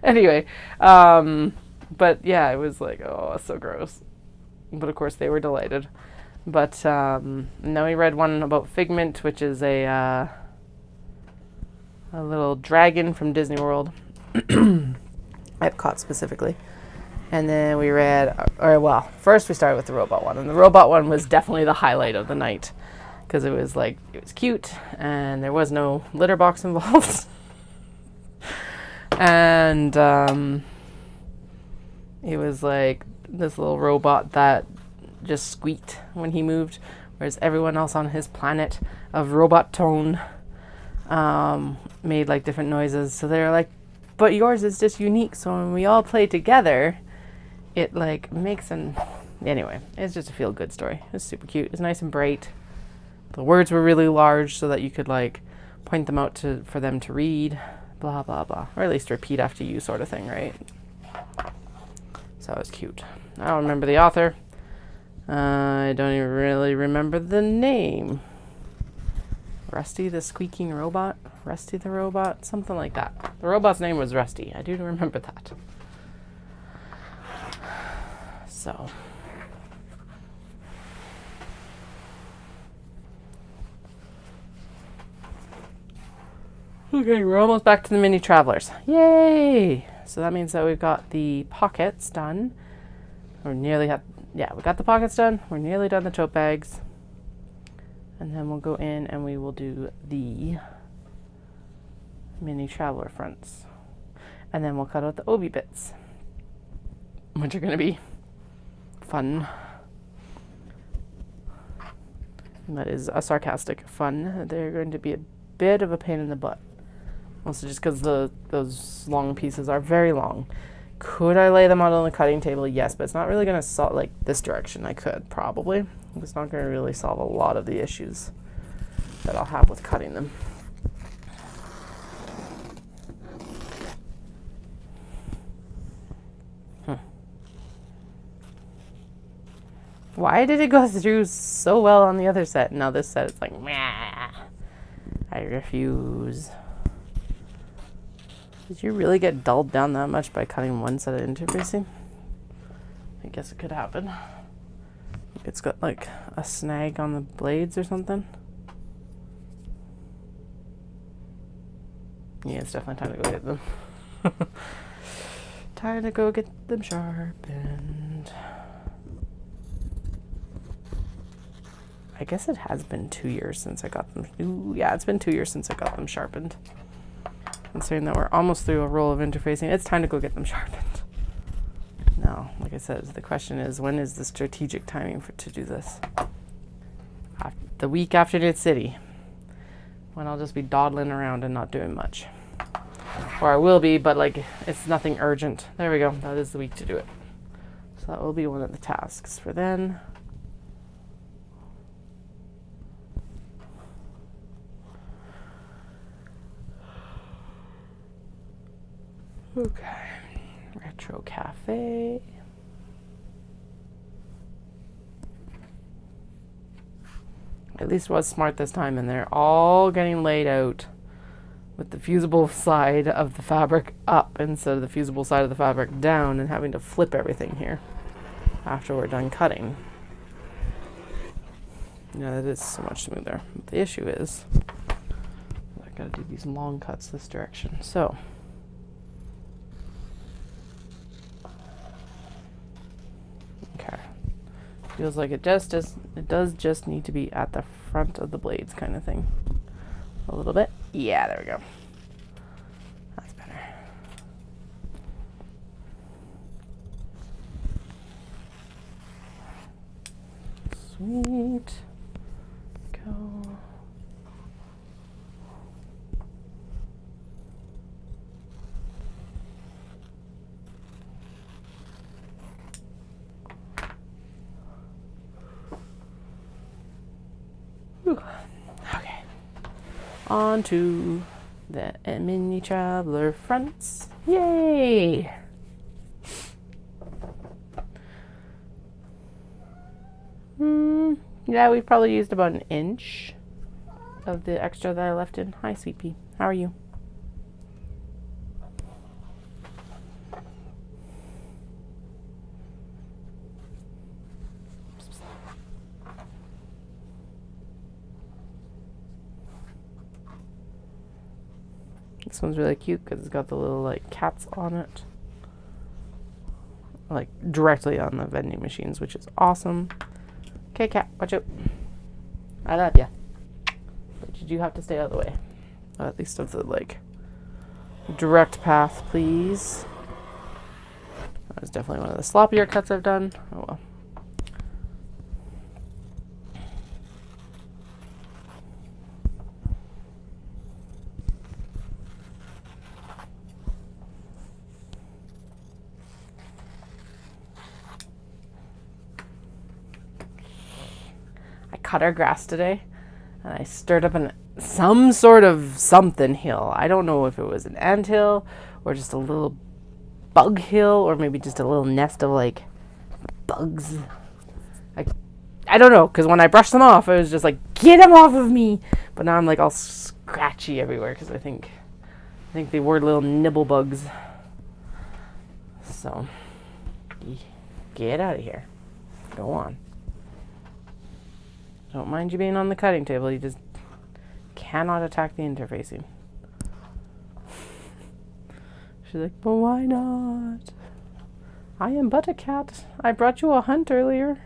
Anyway, but yeah, it was like, oh, so gross. But of course they were delighted. But now we read one about Figment, which is a little dragon from Disney World. Epcot specifically. And then we read, first we started with the robot one. And the robot one was definitely the highlight of the night. Because it was cute, and there was no litter box involved. And it was like this little robot that just squeaked when he moved, whereas everyone else on his planet of robot tone made like different noises. So they're like, but yours is just unique, so when we all play together, it like makes an... Anyway, it's just a feel-good story. It's super cute. It's nice and bright. The words were really large so that you could like point them out for them to read. Blah, blah, blah. Or at least repeat after you sort of thing, right? So it was cute. I don't remember the author. I don't even really remember the name. Rusty the Squeaking Robot? Rusty the Robot? Something like that. The robot's name was Rusty. I do remember that. So... Okay, we're almost back to the mini travelers. Yay! So that means that we've got the pockets done. We got the pockets done. We're nearly done the tote bags. And then we'll go in and we will do the mini traveler fronts. And then we'll cut out the obi bits, which are going to be fun. And that is a sarcastic fun. They're going to be a bit of a pain in the butt. Also just because those long pieces are very long. Could I lay them out on the cutting table? Yes, but it's not really going to solve, like this direction I could, probably. It's not going to really solve a lot of the issues that I'll have with cutting them. Why did it go through so well on the other set? Now this set it's like, meh. I refuse. Did you really get dulled down that much by cutting one set of interfacing? I guess it could happen. It's got like a snag on the blades or something. Yeah, it's definitely time to go get them. Time to go get them sharpened. I guess it has been 2 years since I got them. Ooh, yeah, it's been 2 years since I got them sharpened. Considering that we're almost through a roll of interfacing, it's time to go get them sharpened. Now, like I said, the question is, when is the strategic timing to do this? The week after Knit City, when I'll just be dawdling around and not doing much. Or I will be, but like, it's nothing urgent. There we go. That is the week to do it. So that will be one of the tasks for then. Okay. Retro Cafe. At least it was smart this time, and they're all getting laid out with the fusible side of the fabric up instead of the fusible side of the fabric down, and having to flip everything here after we're done cutting. Yeah, that is so much smoother. But the issue is I gotta do these long cuts this direction. So okay. Feels like it does just need to be at the front of the blades kind of thing. A little bit. Yeah, there we go. That's better. Sweet. Go. Whew. Okay. On to the mini traveler fronts. Yay! Yeah, we probably used about 1 inch of the extra that I left in. Hi, Sweet Pea. How are you? This one's really cute because it's got the little like cats on it, like directly on the vending machines, which is awesome. Okay, cat, watch out. I love ya, but you do have to stay out of the way, at least of the like direct path, please. That was definitely one of the sloppier cuts I've done. Oh well. Cut our grass today, and I stirred up some sort of something hill. I don't know if it was an ant hill or just a little bug hill or maybe just a little nest of like bugs. I don't know, because when I brushed them off, I was just like, get them off of me. But now I'm like all scratchy everywhere because I think they were little nibble bugs. So get out of here. Go on. Don't mind you being on the cutting table, you just cannot attack the interfacing. She's like, but why not? I am but a cat. I brought you a hunt earlier.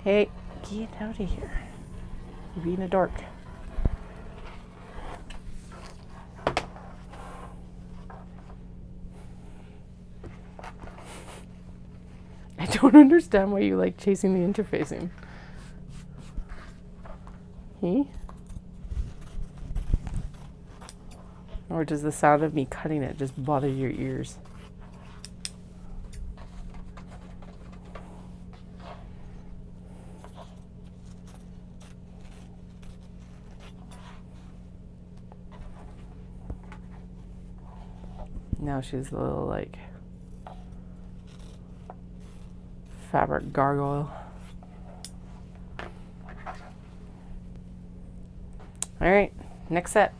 Hey, get out of here. You're being a dork. I don't understand why you like chasing the interfacing. Or does the sound of me cutting it just bother your ears? Now she's a little like fabric gargoyle. All right, next set.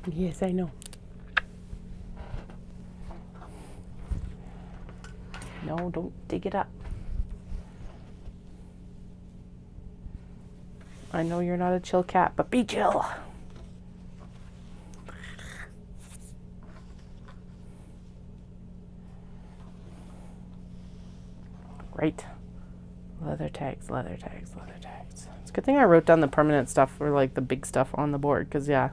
Yes, I know. No, don't dig it up. I know you're not a chill cat, but be chill. Right. Leather tags, leather tags, leather tags. It's a good thing I wrote down the permanent stuff or like the big stuff on the board because, yeah,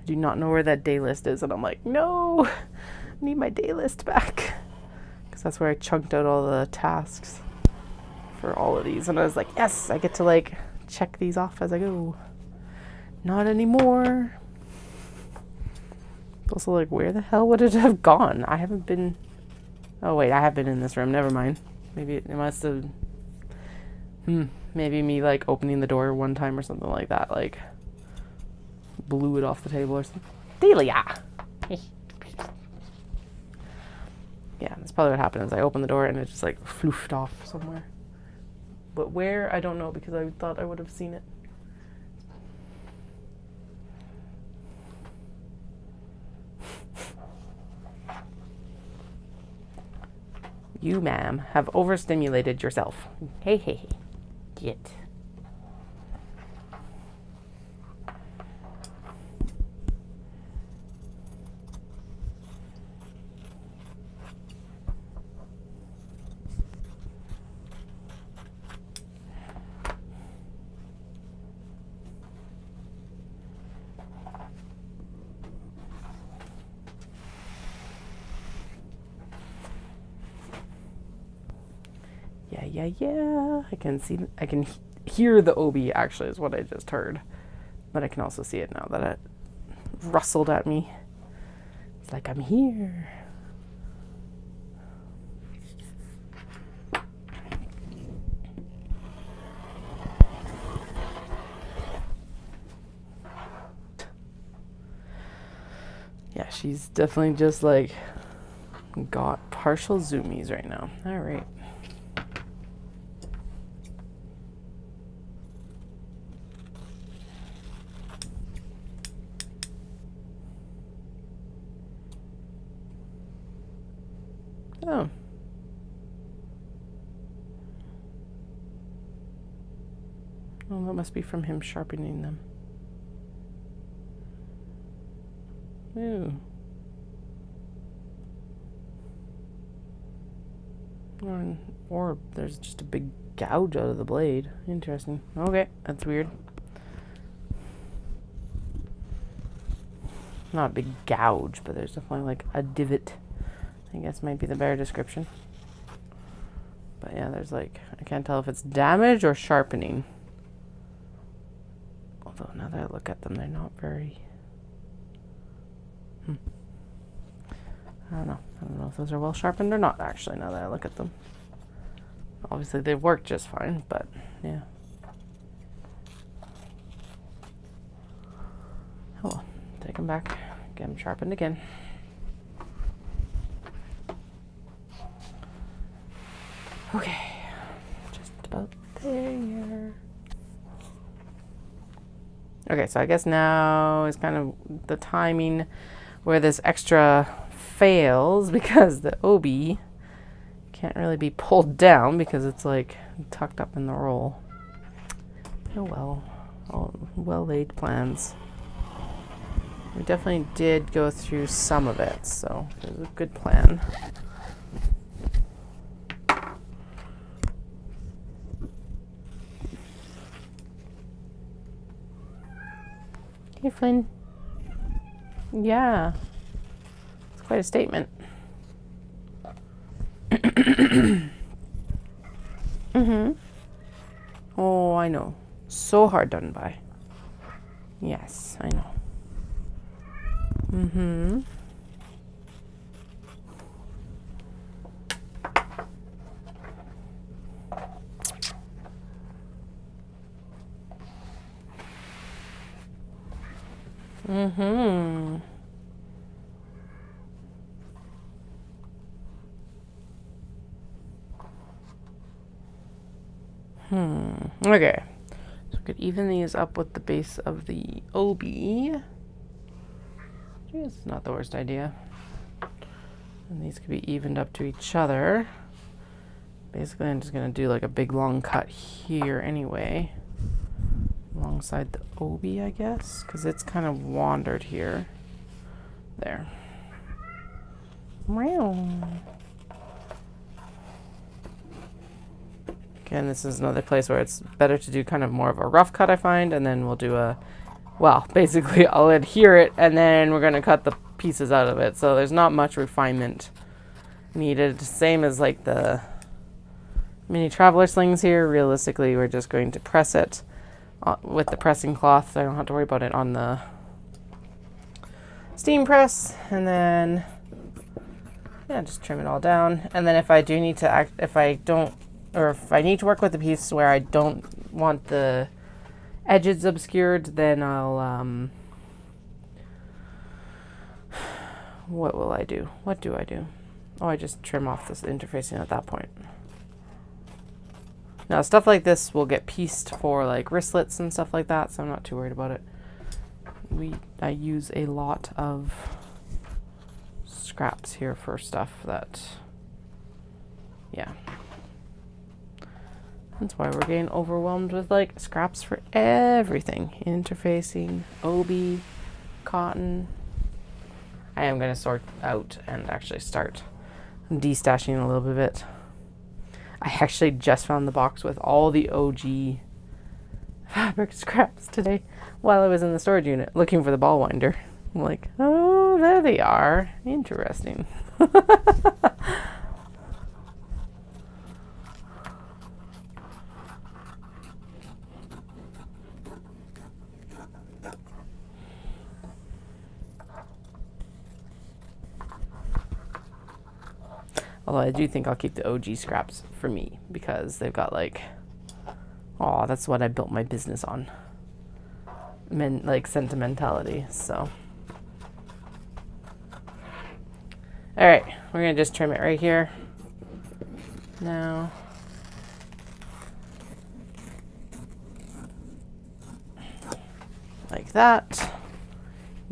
I do not know where that day list is. And I'm like, no, I need my day list back because that's where I chunked out all the tasks for all of these. And I was like, yes, I get to like check these off as I go. Not anymore. Also, like, where the hell would it have gone? I haven't been. Oh, wait, I have been in this room. Never mind. Maybe it must have. Maybe me, like, opening the door one time or something like that, like, blew it off the table or something. Delia! Yeah, that's probably what happened is I opened the door and it just, like, floofed off somewhere. But where, I don't know, because I thought I would have seen it. You, ma'am, have overstimulated yourself. Hey, hey, hey. Get. Yeah. I can hear the Obi, actually, is what I just heard. But I can also see it now that it rustled at me. It's like I'm here. Yeah, she's definitely just like got partial zoomies right now. All right. Oh. Well, that must be from him sharpening them. Ooh. Or there's just a big gouge out of the blade. Interesting. Okay, that's weird. Not a big gouge, but there's definitely like a divot. I guess might be the better description. But yeah, there's like, I can't tell if it's damage or sharpening. Although now that I look at them, they're not very... I don't know. I don't know if those are well sharpened or not, actually, now that I look at them. Obviously, they've worked just fine, but yeah. Oh well, take them back, get them sharpened again. Okay, just about there. Okay, so I guess now is kind of the timing where this extra fails because the Obi can't really be pulled down because it's like tucked up in the roll. Oh well, all well laid plans. We definitely did go through some of it, so it was a good plan. Hey, Flynn. Yeah. It's quite a statement. Oh, I know. So hard done by. Yes, I know. Okay. So we could even these up with the base of the Obi. It's not the worst idea. And these could be evened up to each other. Basically, I'm just going to do like a big long cut here anyway. Along alongside the OB, I guess, because it's kind of wandered here. There. Meow. Again, this is another place where it's better to do kind of more of a rough cut, I find, and then we'll do basically I'll adhere it, and then we're going to cut the pieces out of it. So there's not much refinement needed. Same as like the mini traveler slings here. Realistically, we're just going to press it with the pressing cloth, so I don't have to worry about it on the steam press, and then just trim it all down. And then if I do need to if I need to work with a piece where I don't want the edges obscured, then I'll what will I do? What do I do? Oh, I just trim off this interfacing at that point. Now, stuff like this will get pieced for like wristlets and stuff like that, so I'm not too worried about it. I use a lot of scraps here for stuff that, yeah. That's why we're getting overwhelmed with like scraps for everything. Interfacing, OB, cotton. I am going to sort out and actually start destashing a little bit. I actually just found the box with all the OG fabric scraps today while I was in the storage unit looking for the ball winder. I'm like, oh, there they are. Interesting. Although I do think I'll keep the OG scraps for me because they've got like, oh, that's what I built my business on. Like sentimentality, so. All right, we're gonna just trim it right here. Now. Like that.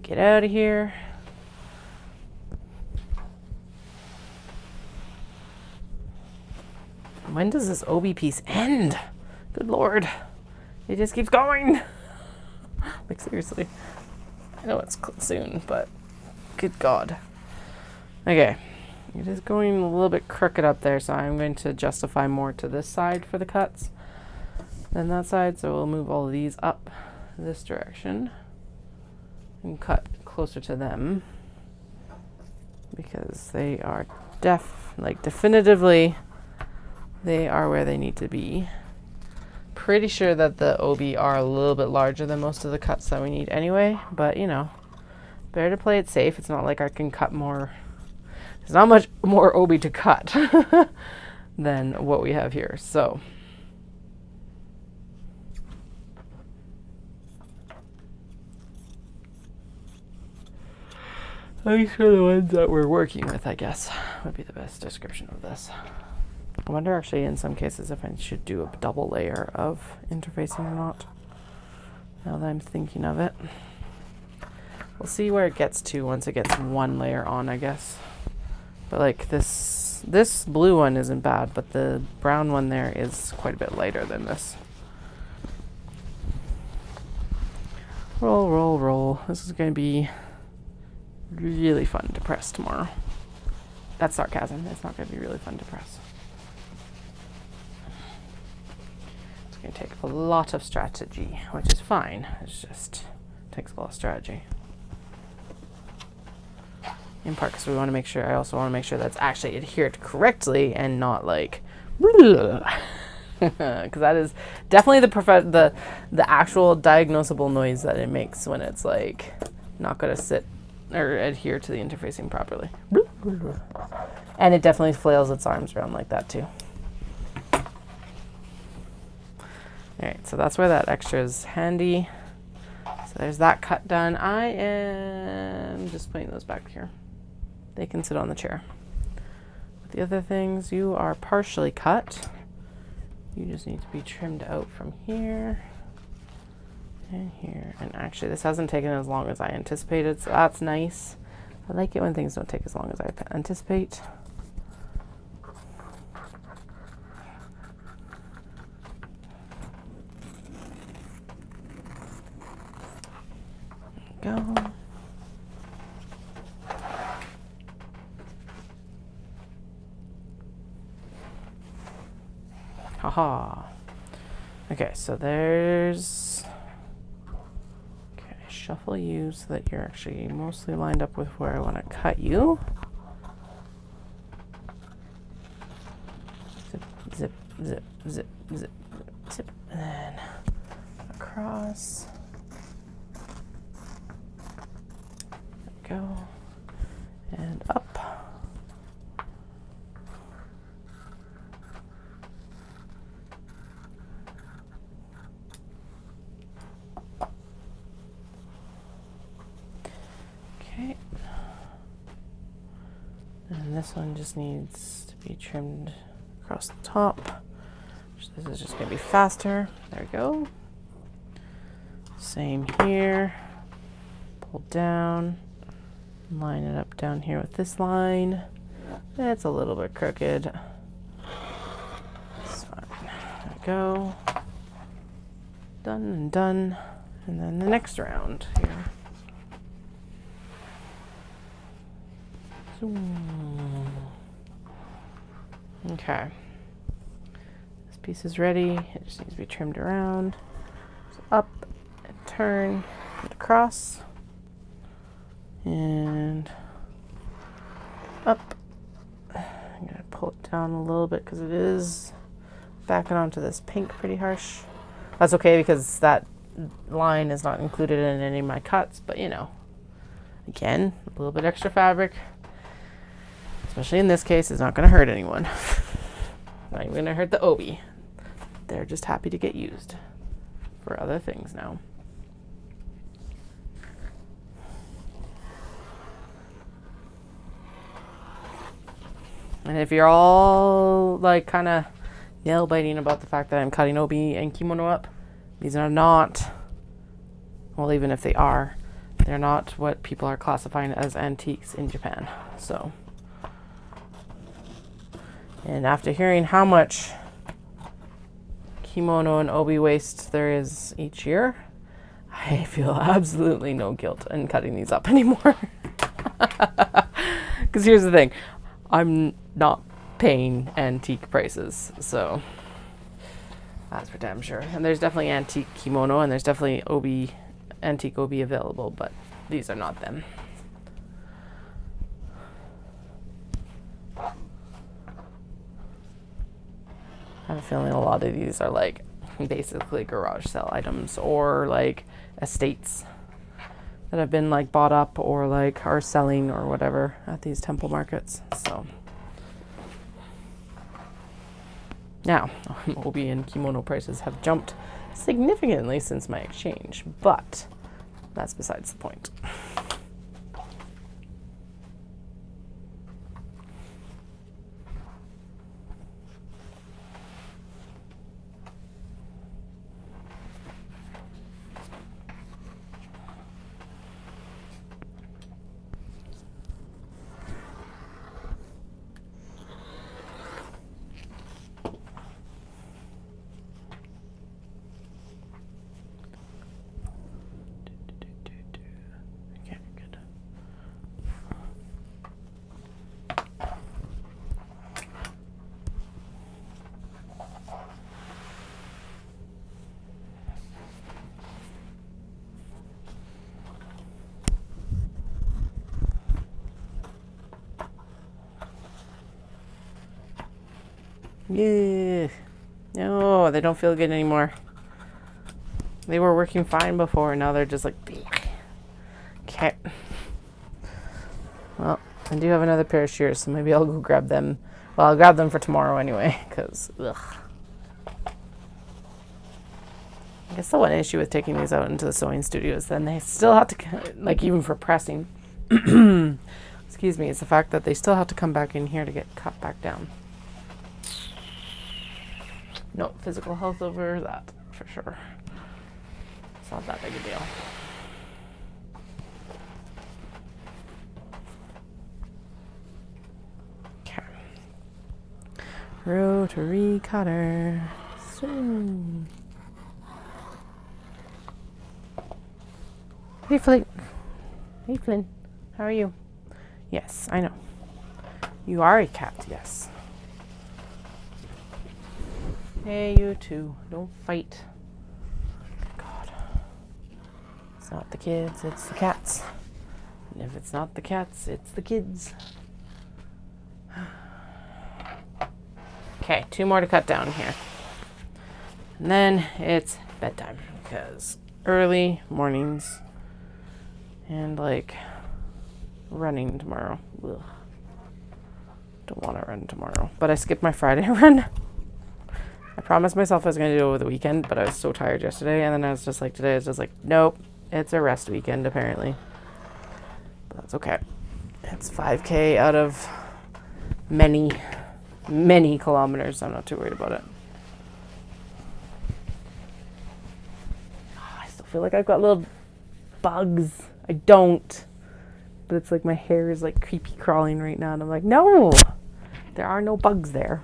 Get out of here. When does this OB piece end? Good Lord. It just keeps going. Like, seriously. I know it's soon, but good God. Okay. It is going a little bit crooked up there, so I'm going to justify more to this side for the cuts than that side. So we'll move all of these up this direction and cut closer to them because they are definitively they are where they need to be. Pretty sure that the OB are a little bit larger than most of the cuts that we need anyway, but you know, better to play it safe. It's not like I can cut more. There's not much more OB to cut than what we have here, so. These are the ones that we're working with, I guess, would be the best description of this. I wonder actually in some cases if I should do a double layer of interfacing or not, now that I'm thinking of it. We'll see where it gets to once it gets one layer on, I guess. But like this blue one isn't bad, but the brown one there is quite a bit lighter than this. Roll, roll, roll. This is going to be really fun to press tomorrow. That's sarcasm. It's not going to be really fun to press. It's going to take a lot of strategy, which is fine. It's just takes a lot of strategy. In part because we want to make sure, I also want to make sure that's actually adhered correctly and not like, because that is definitely the actual diagnosable noise that it makes when it's like not going to sit or adhere to the interfacing properly. And it definitely flails its arms around like that too. Alright, so that's where that extra is handy. So there's that cut done. I am just putting those back here. They can sit on the chair. But the other things, you are partially cut. You just need to be trimmed out from here and here. And actually, this hasn't taken as long as I anticipated, so that's nice. I like it when things don't take as long as I anticipate. go. Haha. Okay, so there's... Okay, shuffle you so that you're actually mostly lined up with where I want to cut you. Zip, zip, zip, zip, zip, zip, and then across. There we go. And up. Okay. And this one just needs to be trimmed across the top. This is just going to be faster. There we go. Same here. Pull down. Line it up down here with this line. It's a little bit crooked. It's fine. There we go. Done and done. And then the next round here. Okay. This piece is ready. It just needs to be trimmed around. So up and turn and across. And up. I'm going to pull it down a little bit because it is backing onto this pink pretty harsh. That's okay because that line is not included in any of my cuts, but you know, again, a little bit extra fabric, especially in this case, is not going to hurt anyone. Not even going to hurt the obi. They're just happy to get used for other things now. And if you're all like kind of nail biting about the fact that I'm cutting obi and kimono up, these are not, well, even if they are, they're not what people are classifying as antiques in Japan. So, and after hearing how much kimono and obi waste there is each year, I feel absolutely no guilt in cutting these up anymore. Because here's the thing, I'm not paying antique prices, so that's for damn sure. And there's definitely antique kimono and there's definitely obi, antique obi available, but these are not them. I have a feeling a lot of these are like basically garage sale items or like estates that have been like bought up or like are selling or whatever at these temple markets. So now obi and kimono prices have jumped significantly since my exchange, but that's besides the point. Yeah. No, they don't feel good anymore. They were working fine before, now they're just like, okay. Well, I do have another pair of shears, so maybe I'll go grab them. Well, I'll grab them for tomorrow anyway, because, ugh. I guess the one issue with taking these out into the sewing studio is then they still have to, like, even for pressing, excuse me, it's the fact that they still have to come back in here to get cut back down. No physical health over that, for sure. It's not that big a deal. Okay. Rotary cutter. So. Hey, Flake. Hey, Flynn. How are you? Yes, I know. You are a cat, yes. Hey, you two. Don't fight. God. It's not the kids, it's the cats. And if it's not the cats, it's the kids. Okay, 2 more to cut down here. And then it's bedtime because early mornings and like running tomorrow. Ugh. Don't want to run tomorrow, but I skipped my Friday run. I promised myself I was going to do it over the weekend, but I was so tired yesterday, and then I was just like, today I was just like, nope, it's a rest weekend apparently. But that's okay. It's 5K out of many kilometers. So I'm not too worried about it. Oh, I still feel like I've got little bugs. I don't. But it's like my hair is like creepy crawling right now. And I'm like, no, there are no bugs there.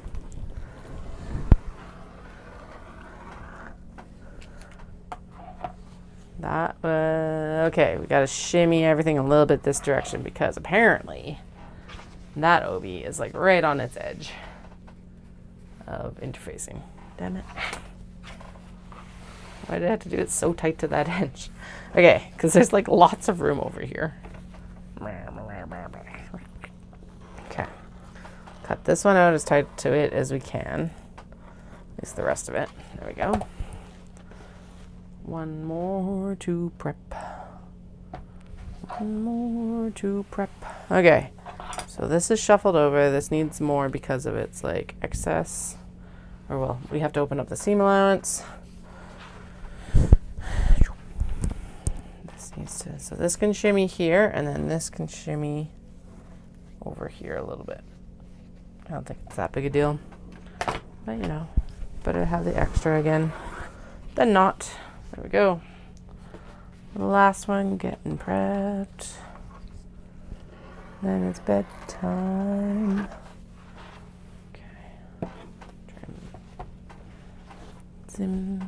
That was, okay, we got to shimmy everything a little bit this direction because apparently that OB is like right on its edge of interfacing. Damn it. Why did I have to do it so tight to that edge? Okay, because there's like lots of room over here. Okay. Cut this one out as tight to it as we can. At least the rest of it. There we go. One more to prep. One more to prep. Okay. So this is shuffled over. This needs more because of its like excess. Or well, we have to open up the seam allowance. This needs to, so this can shimmy here, and then this can shimmy over here a little bit. I don't think it's that big a deal. But you know, better have the extra again than not. There we go. The last one getting prepped. Then it's bedtime. Okay. Zim.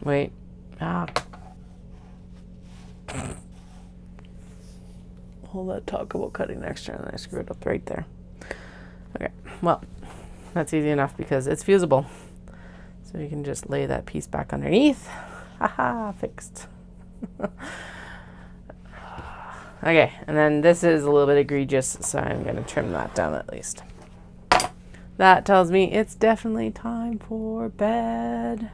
Wait. Ah. All that talk about cutting extra and I screwed up right there. Okay, well, that's easy enough because it's fusible. So you can just lay that piece back underneath. Haha, fixed. Okay, and then this is a little bit egregious, so I'm going to trim that down at least. That tells me it's definitely time for bed.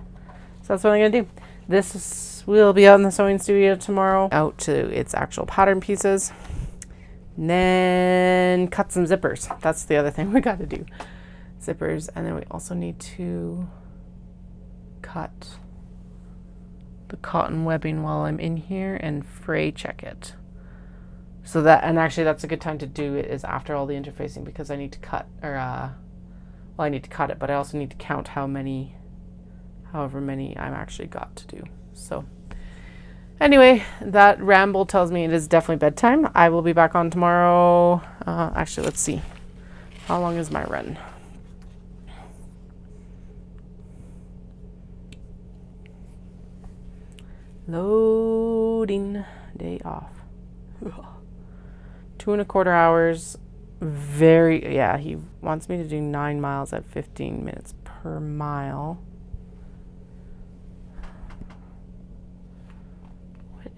So that's what I'm going to do. This will be out in the sewing studio tomorrow, out to its actual pattern pieces. And then cut some zippers. That's the other thing we got to do. Zippers. And then we also need to cut the cotton webbing while I'm in here and fray check it. So that, and actually that's a good time to do it is after all the interfacing because I need to cut, or, well, I need to cut it, but I also need to count however many I'm actually got to do. So anyway, that ramble tells me it is definitely bedtime. I will be back on tomorrow. Actually, let's see. How long is my run? Loading. Day off. 2.25 hours. Yeah, he wants me to do 9 miles at 15 minutes per mile.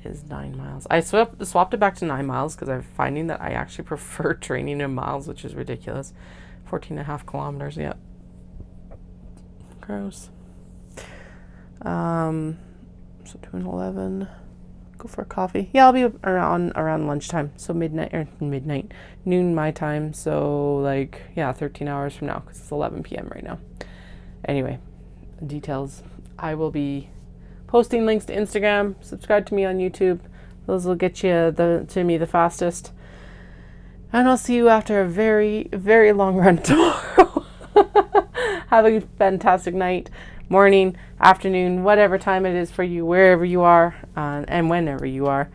Is 9 miles. I swapped it back to 9 miles because I'm finding that I actually prefer training in miles, which is ridiculous. 14.5 kilometers, yep. Gross. So 2 and 11. Go for a coffee. Yeah, I'll be around lunchtime. So noon my time. So like, yeah, 13 hours from now because it's 11 p.m. right now. Anyway, details. I will be posting links to Instagram. Subscribe to me on YouTube. Those will get you to me the fastest. And I'll see you after a very, very long run tomorrow. Have a fantastic night, morning, afternoon, whatever time it is for you, wherever you are, and whenever you are.